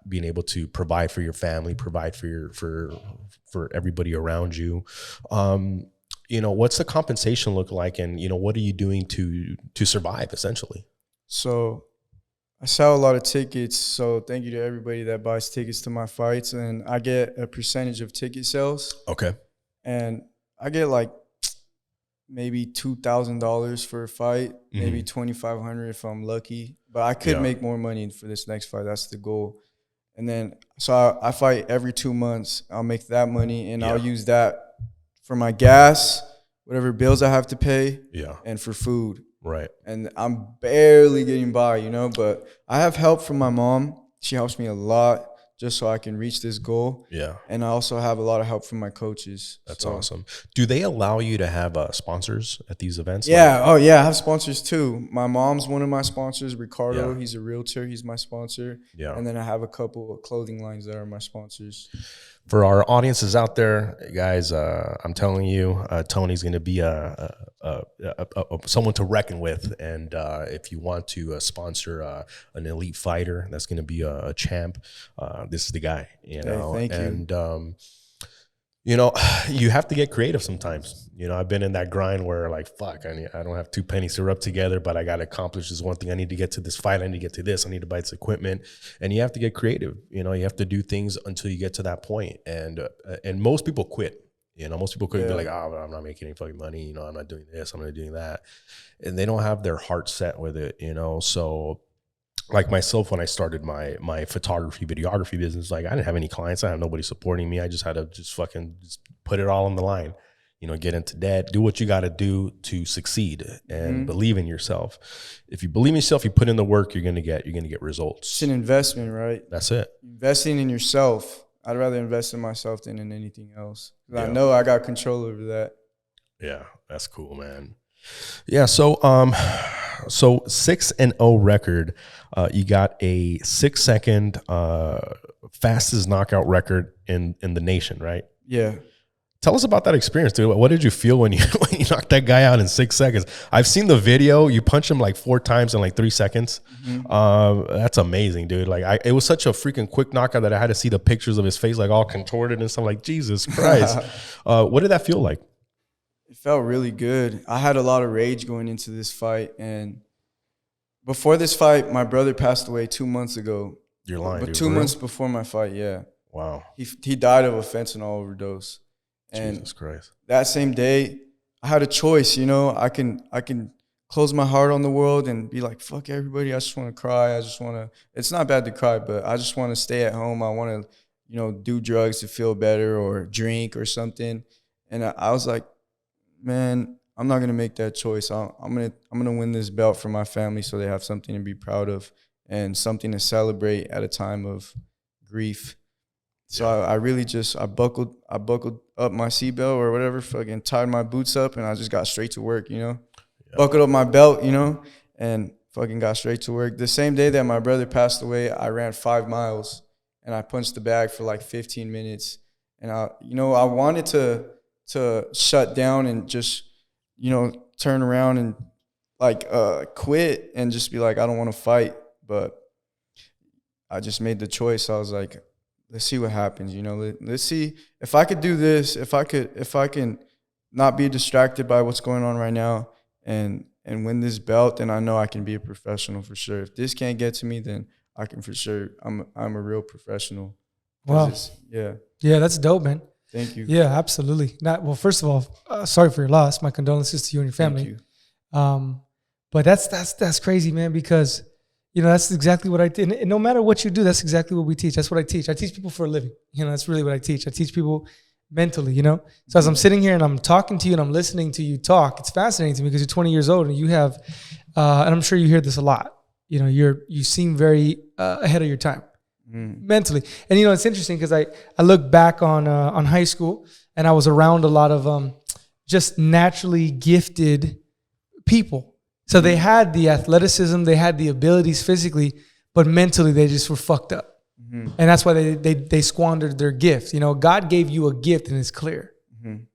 Being able to provide for your family, provide for everybody around you. You know, what's the compensation look like, and you know, what are you doing to survive essentially? So I sell a lot of tickets. So thank you to everybody that buys tickets to my fights, and I get a percentage of ticket sales. Okay. And I get like maybe $2,000 for a fight, maybe $2,500 if I'm lucky. But I could make more money for this next fight. That's the goal. And then, so I fight every 2 months. I'll make that money, and I'll use that for my gas, whatever bills I have to pay, and for food. Right. And I'm barely getting by, you know, but I have help from my mom. She helps me a lot just so I can reach this goal. Yeah. And I also have a lot of help from my coaches. That's awesome. Do they allow you to have sponsors at these events? Yeah. Oh, yeah. I have sponsors too. My mom's one of my sponsors. Ricardo, he's a realtor. He's my sponsor. Yeah. And then I have a couple of clothing lines that are my sponsors. For our audiences out there, guys, I'm telling you, Tony's going to be someone to reckon with. And if you want to sponsor an elite fighter that's going to be a champ, this is the guy. You know, thank you. And you know, you have to get creative sometimes. You know, I've been in that grind where like, fuck, I don't have 2 pennies to rub together, but I got to accomplish this one thing. I need to get to this fight. I need to get to this. I need to buy this equipment. And you have to get creative. You know, you have to do things until you get to that point. And most people quit. You know, most people quit and be like, oh, I'm not making any fucking money. You know, I'm not doing this. I'm not doing that. And they don't have their heart set with it, you know. So like myself, when I started my photography, videography business, like I didn't have any clients. I had nobody supporting me. I just had to just put it all on the line, you know, get into debt, do what you got to do to succeed, and believe in yourself. If you believe in yourself, you put in the work, you're going to get results. It's an investment, right? That's it. Investing in yourself. I'd rather invest in myself than in anything else. I know I got control over that. Yeah. That's cool, man. Yeah. So 6-0 record. You got a 6-second fastest knockout record in the nation, right? Yeah. Tell us about that experience, dude. What did you feel when you knocked that guy out in 6 seconds? I've seen the video. You punch him like 4 times in like 3 seconds. That's amazing, dude. Like it was such a freaking quick knockout that I had to see the pictures of his face like all contorted and stuff. Like Jesus Christ. What did that feel like? It felt really good. I had a lot of rage going into this fight, and before this fight, my brother passed away 2 months ago. You're lying, but dude. 2 months before my fight, yeah. Wow. He died of a fentanyl overdose. And Jesus Christ. That same day, I had a choice, you know. I can close my heart on the world and be like, fuck everybody. I just want to cry. I just want to, it's not bad to cry, but I just want to stay at home. I want to, you know, do drugs to feel better or drink or something. And I was like, man, I'm not going to make that choice. I'm going to win this belt for my family so they have something to be proud of and something to celebrate at a time of grief. So I really just, I buckled up my seatbelt or whatever, fucking tied my boots up, and I just got straight to work, you know. Yeah. Buckled up my belt, you know, and fucking got straight to work. The same day that my brother passed away, I ran 5 miles, and I punched the bag for like 15 minutes. And I wanted to shut down and just, you know, turn around and like quit and just be like, I don't want to fight. But I just made the choice. I was like, let's see what happens, you know. Let's see if I could do this. If I can not be distracted by what's going on right now and win this belt, then I know I can be a professional for sure. If this can't get to me, then I can for sure. I'm a real professional. Wow. Yeah. Yeah, that's dope, man. Thank you. Yeah, absolutely. Well, first of all, sorry for your loss. My condolences to you and your family. Thank you. But that's crazy, man, because that's exactly what I did. And no matter what you do, that's exactly what we teach. That's what I teach. I teach people for a living. That's really what I teach. I teach people mentally, So as I'm sitting here and I'm talking to you and I'm listening to you talk, it's fascinating to me because you're 20 years old and you have, and I'm sure you hear this a lot. You seem very ahead of your time mentally. And it's interesting because I look back on high school and I was around a lot of just naturally gifted people. So they had the athleticism, they had the abilities physically, but mentally they just were fucked up. And that's why they squandered their gift. God gave you a gift and it's clear. And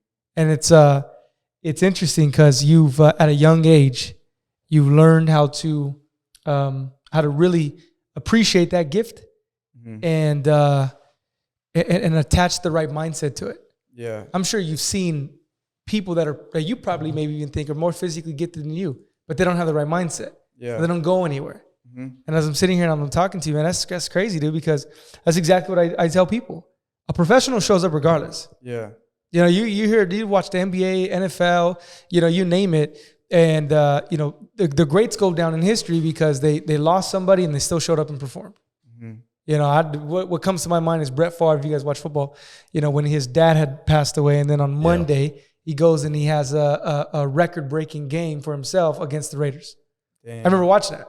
it's interesting because you've at a young age, you've learned how to really appreciate that gift and attach the right mindset to it. Yeah. I'm sure you've seen people that you probably maybe even think are more physically gifted than you, but they don't have the right mindset. Yeah. They don't go anywhere. And as I'm sitting here and I'm talking to you, man, that's crazy, dude, because that's exactly what I tell people. A professional shows up regardless. Yeah. You watch the NBA, NFL, you name it. And, the greats go down in history because they lost somebody and they still showed up and performed. What comes to my mind is Brett Favre, if you guys watch football, when his dad had passed away. And then on Monday, he goes and he has a record-breaking game for himself against the Raiders. Damn. I remember watching that,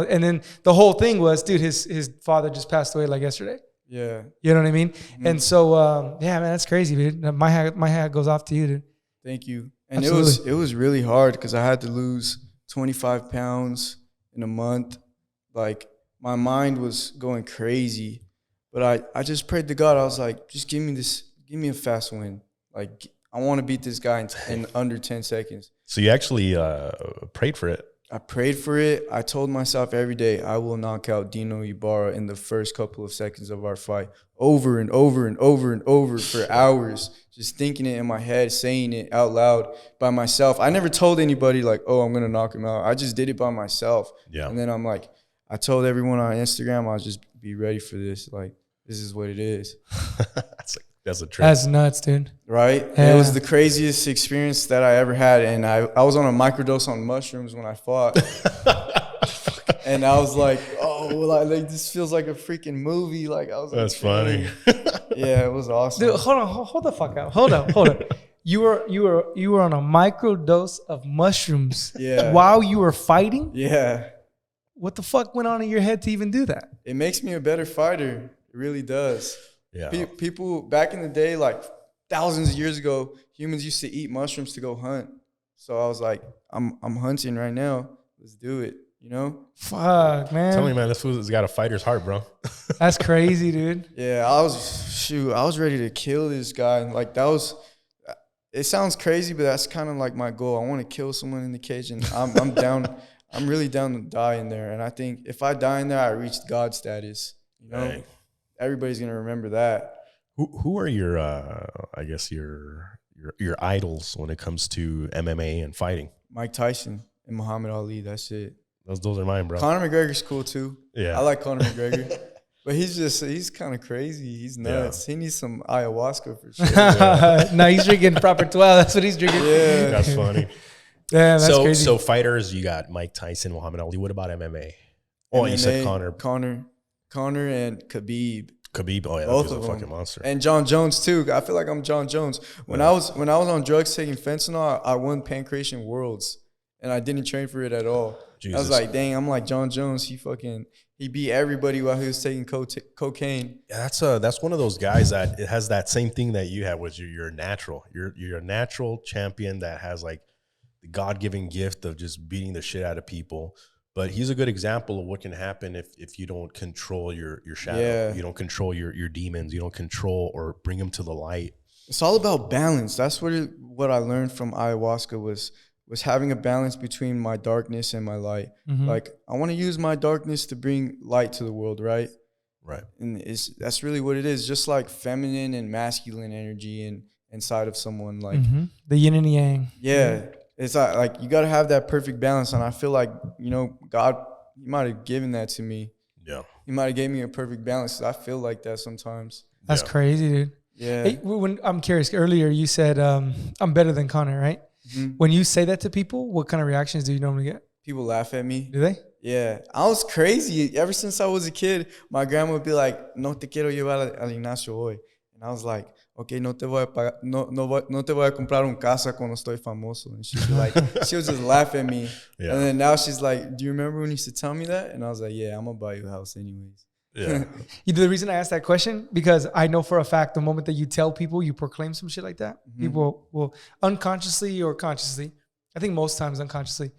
and then the whole thing was, dude, his father just passed away like yesterday. Yeah. You know what I mean? And so, man, that's crazy, dude. My hat goes off to you, dude. Thank you. And Absolutely. it was really hard because I had to lose 25 pounds in a month. Like, my mind was going crazy. But I just prayed to God. I was like, just give me a fast win. Like, I want to beat this guy in under 10 seconds. So you actually prayed for it? I prayed for it. I told myself every day, I will knock out Dino Ibarra in the first couple of seconds of our fight, over and over and over and over for hours, just thinking it in my head, saying it out loud by myself. I never told anybody like, oh, I'm going to knock him out. I just did it by myself. Yeah. And then I'm like, I told everyone on Instagram, I'll just be ready for this. Like, this is what it is. That's a trip. That's nuts, dude. Right? Yeah. It was the craziest experience that I ever had. And I was on a microdose on mushrooms when I fought. And I was like, oh, like this feels like a freaking movie. Like, I was That's funny. Yeah, it was awesome. Dude, hold the fuck up. Hold up. You were on a microdose of mushrooms while you were fighting? Yeah. What the fuck went on in your head to even do that? It makes me a better fighter. It really does. Yeah. People back in the day, like thousands of years ago, humans used to eat mushrooms to go hunt. So I was like, I'm hunting right now. Let's do it. Fuck, man. Tell me, man, this fool's got a fighter's heart, bro. That's crazy, dude. Yeah, I was ready to kill this guy. Like, it sounds crazy, but that's kind of like my goal. I want to kill someone in the cage, and I'm down. I'm really down to die in there. And I think if I die in there, I reached God status. Right. Everybody's gonna remember that. Who are your I guess your idols when it comes to MMA and fighting? Mike Tyson and Muhammad Ali. That's it. Those are mine, bro. Conor McGregor's cool too. Yeah, I like Conor McGregor, but he's kind of crazy. He's nuts. Yeah. He needs some ayahuasca for sure. Yeah. No, he's drinking proper 12. That's what he's drinking. Yeah, that's funny. Yeah, that's crazy. So fighters, you got Mike Tyson, Muhammad Ali. What about MMA? Oh, MMA, you said Conor and Khabib. Oh yeah, both that of a them. fucking monster. And John Jones too. I feel like I'm John Jones. When I was on drugs taking fentanyl, I won Pancration Worlds, and I didn't train for it at all. Jesus. I was like, dang, I'm like John Jones. He beat everybody while he was taking cocaine. Yeah, that's one of those guys that it has that same thing that you have, was you're natural. You're a natural champion that has like the God-given gift of just beating the shit out of people. But he's a good example of what can happen if you don't control your shadow. Yeah. You don't control your demons. You don't control or bring them to the light. It's all about balance. That's what I learned from ayahuasca was having a balance between my darkness and my light. Mm-hmm. Like, I want to use my darkness to bring light to the world, right? Right. And that's really what it is. Just like feminine and masculine energy and inside of someone. Like the yin and yang. Yeah. It's like you got to have that perfect balance. And I feel like, God, he might have given that to me. Yeah. He might have gave me a perfect balance. I feel like that sometimes. That's crazy, dude. Yeah. Hey, when I'm curious, earlier you said, I'm better than Connor, right? Mm-hmm. When you say that to people, what kind of reactions do you normally get? People laugh at me. Do they? Yeah. I was crazy. Ever since I was a kid, my grandma would be like, no te quiero llevar al gimnasio hoy. And I was like, okay, no te voy a comprar un casa cuando estoy famoso. And she would just laugh at me. Yeah. And then now she's like, do you remember when you used to tell me that? And I was like, yeah, I'm going to buy you a house anyways. Yeah. The reason I asked that question, because I know for a fact the moment that you tell people, you proclaim some shit like that, people will unconsciously or consciously, I think most times unconsciously,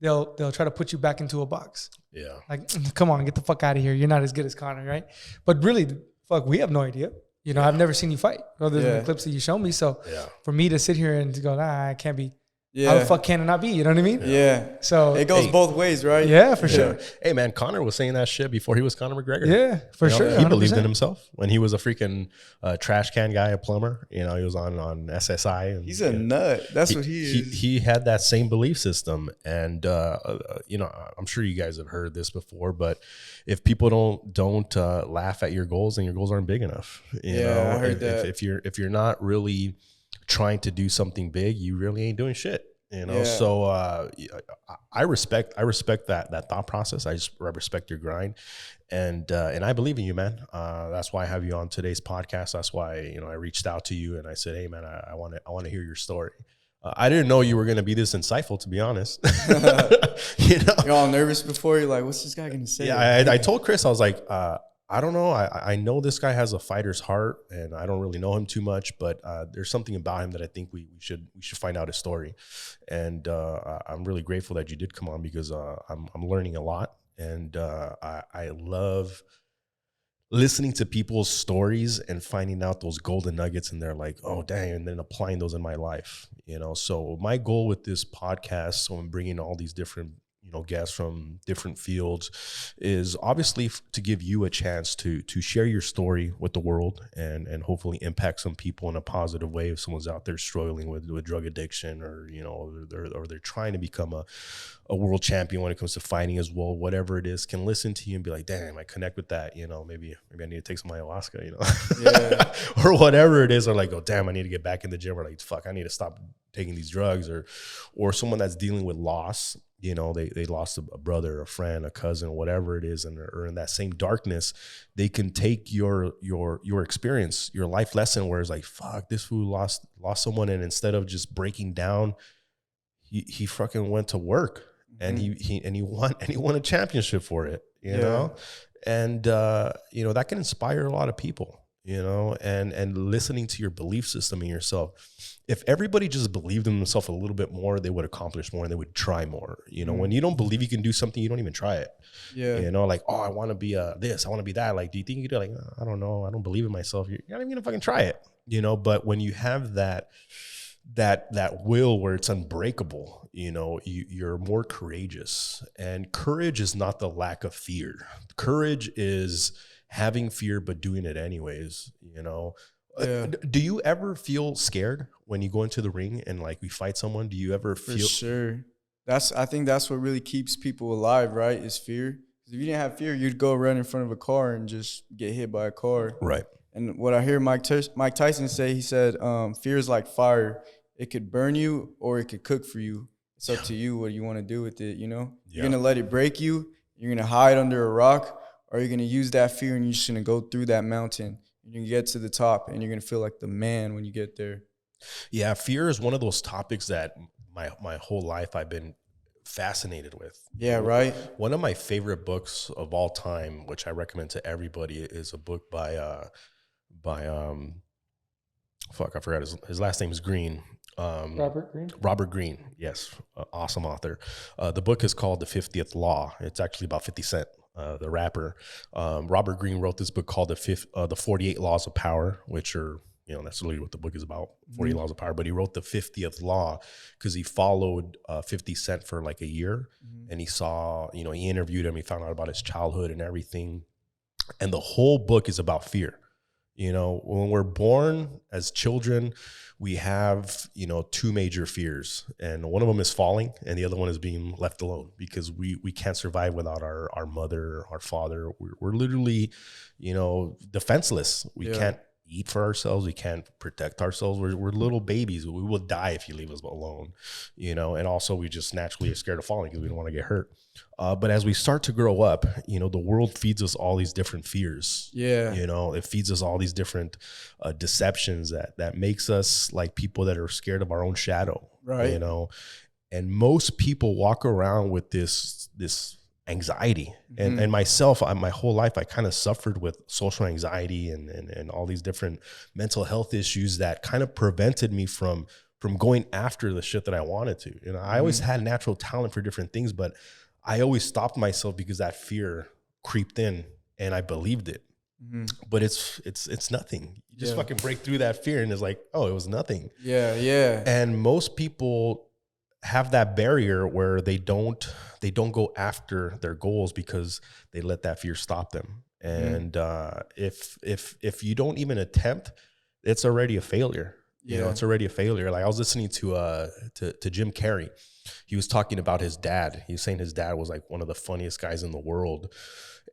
they'll try to put you back into a box. Yeah. Like, come on, get the fuck out of here. You're not as good as Connor, right? But really, fuck, we have no idea. I've never seen you fight other than the clips that you show me. So for me to sit here and to go, I can't be. How the fuck can it not be? You know what I mean? Yeah. So it goes both ways, right? Yeah, for sure. Hey, man, Connor was saying that shit before he was Conor McGregor. Yeah, for sure. 100%. He believed in himself when he was a freaking trash can guy, a plumber. He was on SSI. And, he's a nut. That's what he is. He had that same belief system. And, I'm sure you guys have heard this before, but if people don't laugh at your goals, then your goals aren't big enough. You know? I heard that. If you're not really trying to do something big, you really ain't doing shit. So I respect that thought process. I respect your grind, and I believe in you, man. That's why I have you on today's podcast. That's why I reached out to you and I said, hey, man, I want to hear your story. I didn't know you were going to be this insightful, to be honest. You're all nervous before. You're like, what's this guy going to say? Yeah, I told Chris, I was like, I don't know. I know this guy has a fighter's heart, and I don't really know him too much, but there's something about him that I think we should find out his story. And I'm really grateful that you did come on, because I'm learning a lot, and I love listening to people's stories and finding out those golden nuggets, and they're like, oh dang, and then applying those in my life. So my goal with this podcast, so I'm bringing all these different guests from different fields, is obviously to give you a chance to share your story with the world and hopefully impact some people in a positive way. If someone's out there struggling with drug addiction, or they're trying to become a world champion when it comes to fighting as well, whatever it is, can listen to you and be like, damn, I connect with that. Maybe I need to take some ayahuasca, or whatever it is, or like, oh damn, I need to get back in the gym, or like, fuck, I need to stop taking these drugs, or someone that's dealing with loss. They lost a brother, a friend, a cousin, whatever it is, and are in that same darkness. They can take your experience, your life lesson, where it's like, fuck, this fool lost someone, and instead of just breaking down, he fucking went to work, and he won a championship for it, you know, and that can inspire a lot of people. And listening to your belief system in yourself. If everybody just believed in themselves a little bit more, they would accomplish more and they would try more. When you don't believe you can do something, you don't even try it. Yeah. Like, oh, I want to be this, I want to be that. Like, do you think you do? Like, I don't know. I don't believe in myself. You're not even gonna fucking try it. But when you have that will where it's unbreakable, you're more courageous. And courage is not the lack of fear. Courage is having fear but doing it anyways. Do you ever feel scared when you go into the ring and like we fight someone? Do you ever feel? For sure. I think that's what really keeps people alive, right? Is fear. Because if you didn't have fear, you'd go run in front of a car and just get hit by a car. Right. And what I hear Mike Tyson say, he said, fear is like fire. It could burn you or it could cook for you. It's up to you what you want to do with it, You're going to let it break you. You're going to hide under a rock. Or you're going to use that fear and you're just going to go through that mountain. And you get to the top and you're going to feel like the man when you get there. Yeah, fear is one of those topics that my whole life I've been fascinated with. Yeah, right. One of my favorite books of all time, which I recommend to everybody, is a book by fuck, I forgot his last name is Green. Robert Greene. Yes, awesome author. The book is called The 50th Law. It's actually about 50 Cent. The rapper. Robert Greene wrote this book called the 48 Laws of Power, which are, that's really what the book is about, 48 Laws of Power. But he wrote the 50th Law because he followed 50 Cent for like a year, and he saw, he interviewed him, he found out about his childhood and everything. And the whole book is about fear. You know, when we're born as children, we have, you know, two major fears, and one of them is falling and the other one is being left alone, because we can't survive without our mother, our father. We're literally, you know, defenseless. We can't eat for ourselves. We can't protect ourselves. We're little babies. We will die if you leave us alone, you know, and also we just naturally are scared of falling because we don't want to get hurt. But as we start to grow up, you know, the world feeds us all these different fears. Yeah. You know, it feeds us all these different deceptions that makes us like people that are scared of our own shadow. Right. You know, and most people walk around with this anxiety. And myself, my whole life, I kind of suffered with social anxiety and all these different mental health issues that kind of prevented me from going after the shit that I wanted to. You know, I always had natural talent for different things, but I always stopped myself because that fear creeped in and I believed it. But it's nothing. You just fucking break through that fear and it's like, oh, it was nothing. Yeah, yeah. And most people have that barrier where they don't go after their goals because they let that fear stop them. And if you don't even attempt, it's already a failure. You know, it's already a failure. Like I was listening to Jim Carrey. He was talking about his dad. He was saying his dad was like one of the funniest guys in the world.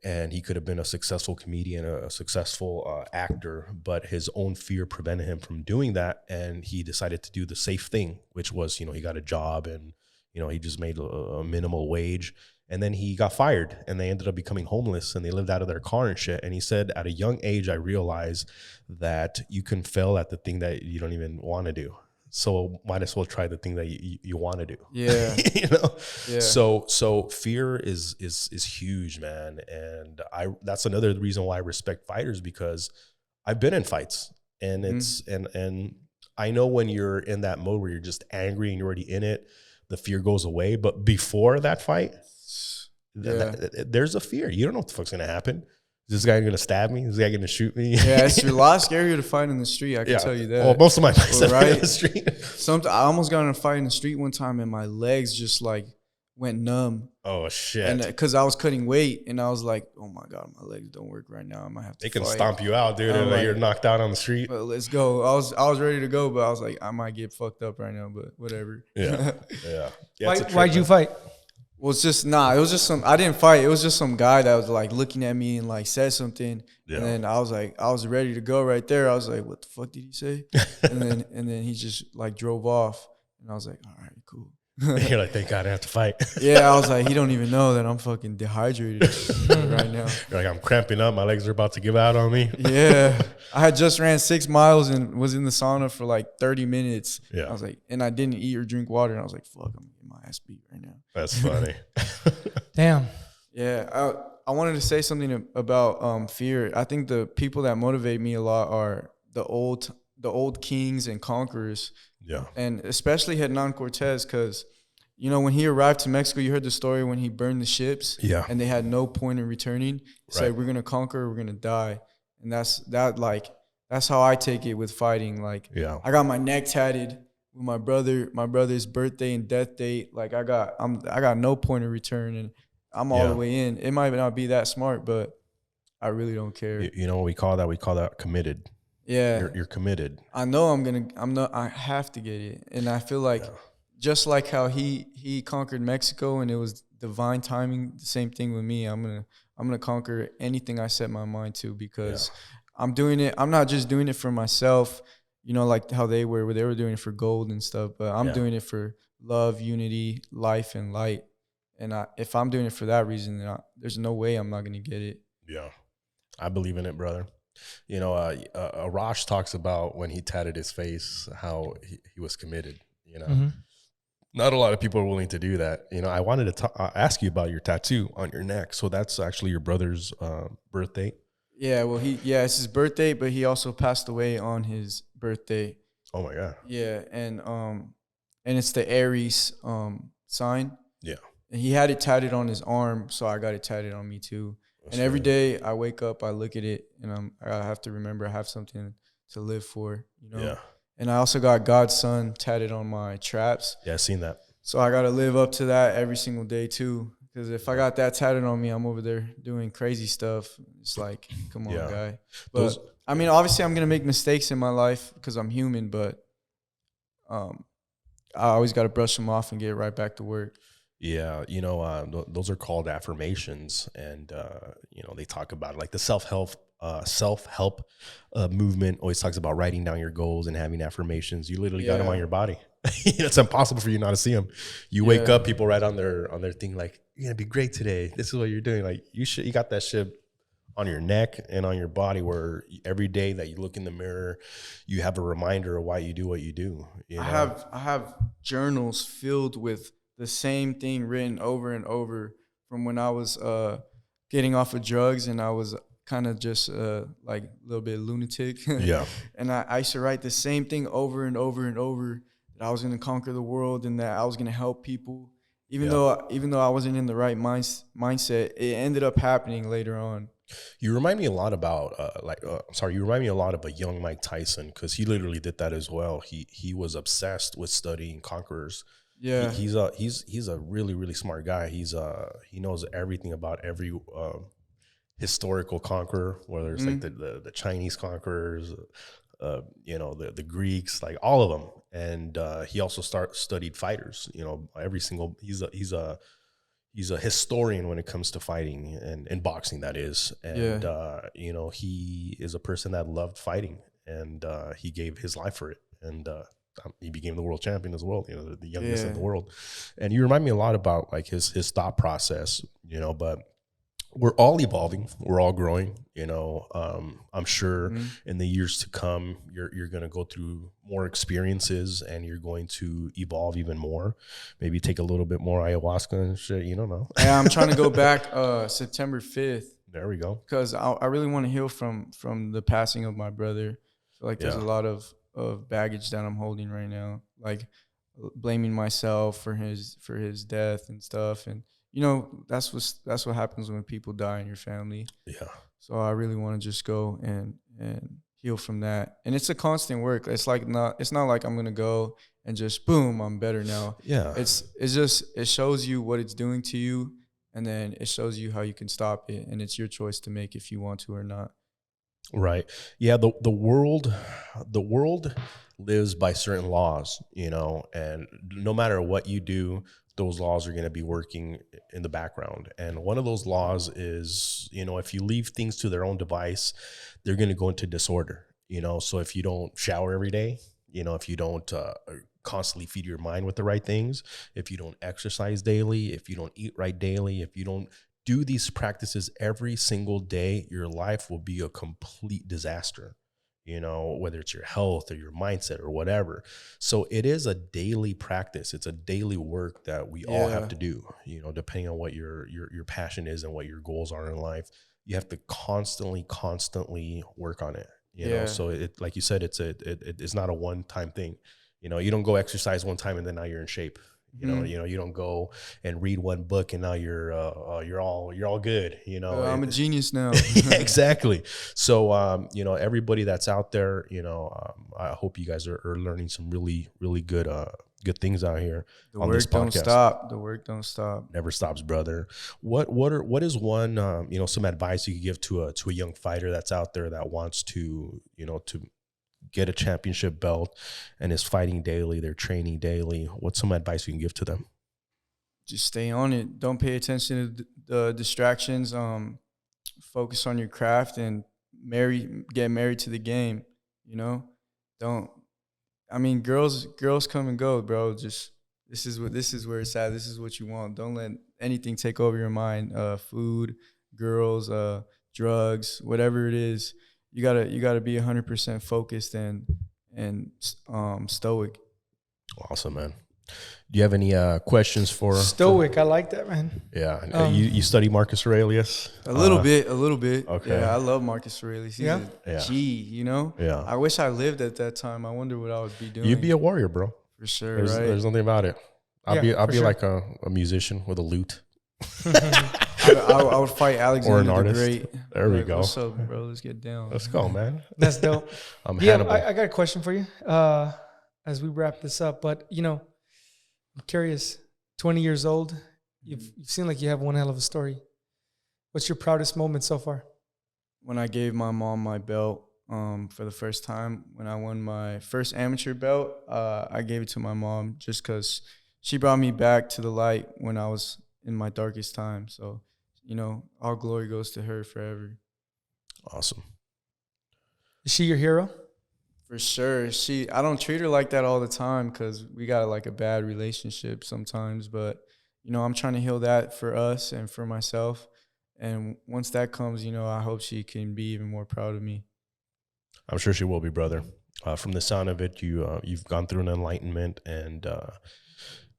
And he could have been a successful comedian, a successful actor, but his own fear prevented him from doing that. And he decided to do the safe thing, which was, you know, he got a job and, you know, he just made a minimal wage. And then he got fired and they ended up becoming homeless and they lived out of their car and shit. And he said, at a young age, I realized that you can fail at the thing that you don't even want to do. So might as well try the thing that you want to do. Yeah. You know? Yeah. So fear is huge, man. And that's another reason why I respect fighters, because I've been in fights and it's, and I know when you're in that mode where you're just angry and you're already in it, the fear goes away. But before that fight, there's a fear. You don't know what the fuck's going to happen. Is this guy going to stab me? Is this guy going to shoot me? Yeah, it's a lot scarier to fight in the street. I can tell you that. Well, most of my fights have been in the street. I almost got in a fight in the street one time, and my legs just like went numb. Oh shit! And because I was cutting weight, and I was like, "Oh my god, my legs don't work right now. I might have to." They can fight. stomp you out, dude, and like, you're knocked out on the street. But let's go. I was ready to go, but I was like, I might get fucked up right now, but whatever. Yeah. Why'd you fight? Well, it's just, it was just I didn't fight. It was just some guy that was like looking at me and like said something. Yeah. And then I was ready to go right there. I was like, what the fuck did he say? and then he just like drove off. And I was like, all right, cool. You're like, thank God I have to fight. Yeah, I was like, he don't even know that I'm fucking dehydrated right now. You're like, I'm cramping up. My legs are about to give out on me. Yeah. I had just ran 6 miles and was in the sauna for like 30 minutes. Yeah. I was like, and I didn't eat or drink water. And I was like, fuck, I'm getting my ass beat right now. That's funny. Damn. Yeah. I wanted to say something about fear. I think the people that motivate me a lot are the old kings and conquerors. Yeah. And especially Hernan Cortez, because, you know, when he arrived to Mexico, you heard the story when he burned the ships. Yeah. And they had no point in returning. He said, we're going to conquer, we're going to die. And that's how I take it with fighting. Like, I got my neck tatted with my brother's birthday and death date. Like, I got no point of return, and I'm all the way in. It might not be that smart, but I really don't care. You know what we call that? We call that committed. Yeah. You're committed. I know I have to get it. And I feel like just like how he conquered Mexico and it was divine timing, the same thing with me. I'm gonna conquer anything I set my mind to, because I'm doing it. I'm not just doing it for myself, you know, like how they were doing it for gold and stuff, but I'm doing it for love, unity, life, and light. And if I'm doing it for that reason, then there's no way I'm not gonna get it. Yeah, I believe in it, brother. You know, Arash talks about when he tatted his face, how he was committed, you know. Not a lot of people are willing to do that. You know, I wanted to ask you about your tattoo on your neck. So that's actually your brother's birthday. Yeah, well, it's his birthday, but he also passed away on his birthday. Oh my God. Yeah, and it's the Aries sign. Yeah. And he had it tatted on his arm, so I got it tatted on me too. That's and every day I wake up, I look at it, and I have to remember I have something to live for, you know? Yeah. And I also got God's son tatted on my traps. Yeah, I've seen that. So I got to live up to that every single day too. Because if I got that tatted on me, I'm over there doing crazy stuff. It's like, come on, guy. But I mean, obviously, I'm gonna make mistakes in my life because I'm human, but I always got to brush them off and get right back to work. Yeah, those are called affirmations, and they talk about it, like the self-help movement always talks about writing down your goals and having affirmations. You literally got them on your body. It's impossible for you not to see them. You wake up, people write on their thing like, "You're gonna be great today. This is what you're doing." Like you got that shit on your neck and on your body, where every day that you look in the mirror, you have a reminder of why you do what you do. I have journals filled with the same thing written over and over from when I was getting off of drugs, and I was kind of just like a little bit lunatic. Yeah. And I used to write the same thing over and over and over, that I was going to conquer the world and that I was going to help people. Even though I wasn't in the right mindset, it ended up happening later on. You remind me a lot about you remind me a lot of a young Mike Tyson, because he literally did that as well. He was obsessed with studying conquerors. Yeah, he's a really, really smart guy. He knows everything about every historical conqueror, whether it's like the Chinese conquerors, the Greeks, like all of them. And he also studied fighters. He's a historian when it comes to fighting and boxing, that is. And he is a person that loved fighting, and he gave his life for it. And he became the world champion as well, the youngest in the world. And you remind me a lot about like his thought process, but we're all evolving, we're all growing, I'm sure in the years to come, you're going to go through more experiences, and you're going to evolve even more, maybe take a little bit more ayahuasca and shit. You don't know. Yeah, I'm trying to go back September 5th. There we go. Because I really want to heal from the passing of my brother. I feel like there's a lot of baggage that I'm holding right now, like blaming myself for his death and stuff. And that's what happens when people die in your family. Yeah. So I really want to just go and heal from that. And it's a constant work. It's not like I'm gonna go and just boom, I'm better now. Yeah. It shows you what it's doing to you, and then it shows you how you can stop it, and it's your choice to make if you want to or not. Right. Yeah. The world lives by certain laws, and no matter what you do, those laws are going to be working in the background. And one of those laws is, if you leave things to their own device, they're going to go into disorder, so if you don't shower every day, if you don't constantly feed your mind with the right things, if you don't exercise daily, if you don't eat right daily, if you don't do these practices every single day, your life will be a complete disaster, whether it's your health or your mindset or whatever. So it is a daily practice. It's a daily work that we all have to do, depending on what your passion is and what your goals are in life. You have to constantly work on it, so it, like you said, it's not a one-time thing. You don't go exercise one time and then now you're in shape. You don't go and read one book and now you're all good. I'm a genius now. Yeah, exactly. So everybody that's out there, I hope you guys are learning some really, really good things out here. The work don't stop. The work don't stop. Never stops, brother. What is one some advice you could give to a young fighter that's out there that wants to to get a championship belt and is fighting daily, they're training daily? What's some advice you can give to them? Just stay on it. Don't pay attention to the distractions. Focus on your craft and get married to the game. Don't. I mean, girls come and go, bro. Just this is where it's at. This is what you want. Don't let anything take over your mind. Food, girls, drugs, whatever it is. You gotta be 100% focused and stoic. Awesome, man. Do you have any questions for stoic? I like that, man. Yeah. You study Marcus Aurelius? A little bit. Okay. Yeah, I love Marcus Aurelius. He's a G, Yeah. I wish I lived at that time. I wonder what I would be doing. You'd be a warrior, bro. For sure, There's nothing about it. I'll be like a musician with a lute. I would fight Alexander or an the Great. There we go. What's up, bro? Let's get down. Let's go, man. That's dope. Hannibal. I got a question for you as we wrap this up. But, I'm curious, 20 years old, you've seemed like you have one hell of a story. What's your proudest moment so far? When I gave my mom my belt, for the first time when I won my first amateur belt. I gave it to my mom just because she brought me back to the light when I was in my darkest time. So, you know, all glory goes to her forever. Awesome. Is she your hero? For sure. I don't treat her like that all the time because we got like a bad relationship sometimes. But, you know, I'm trying to heal that for us and for myself. And once that comes, you know, I hope she can be even more proud of me. I'm sure she will be, brother. From the sound of it, you've gone through an enlightenment, and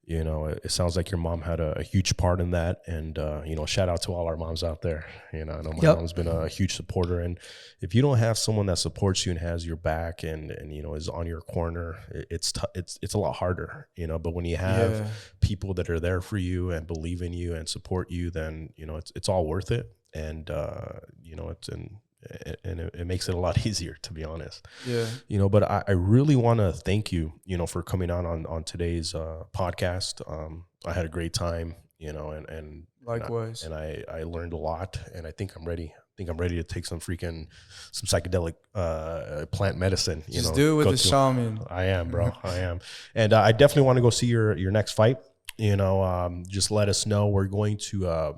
you know, it sounds like your mom had a huge part in that. And you know, shout out to all our moms out there. You know, I know my mom's been a huge supporter, and if you don't have someone that supports you and has your back and you know is on your corner, it's a lot harder. You know, but when you have people that are there for you and believe in you and support you, then you know it's all worth it. And you know, it makes it a lot easier, to be honest. Yeah. You know, but I really want to thank you, you know, for coming on today's podcast. I had a great time, you know, and likewise. And I learned a lot, and I think I'm ready. I'm ready to take some psychedelic plant medicine. You Just know, do it with the shaman. I am, bro. I am. And I definitely want to go see your next fight. You know, just let us know. We're going to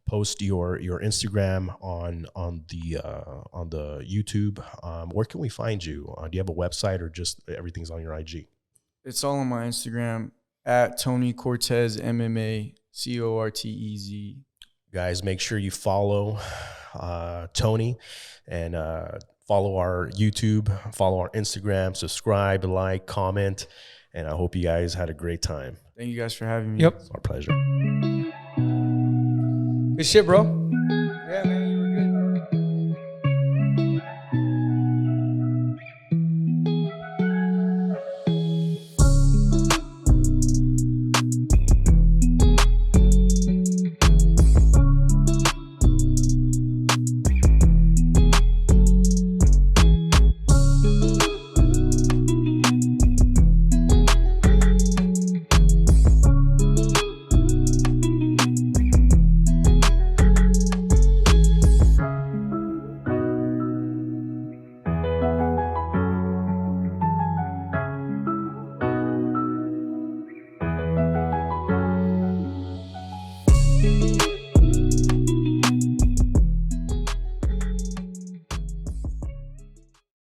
post your Instagram on the YouTube. Where can we find you? Do you have a website, or just everything's on your IG? It's all on my Instagram at Tony Cortez MMA Cortez. Guys, make sure you follow Tony, and follow our YouTube, follow our Instagram, subscribe, like, comment, and I hope you guys had a great time. Thank you guys for having me. Yep. It's our pleasure. Good shit, bro.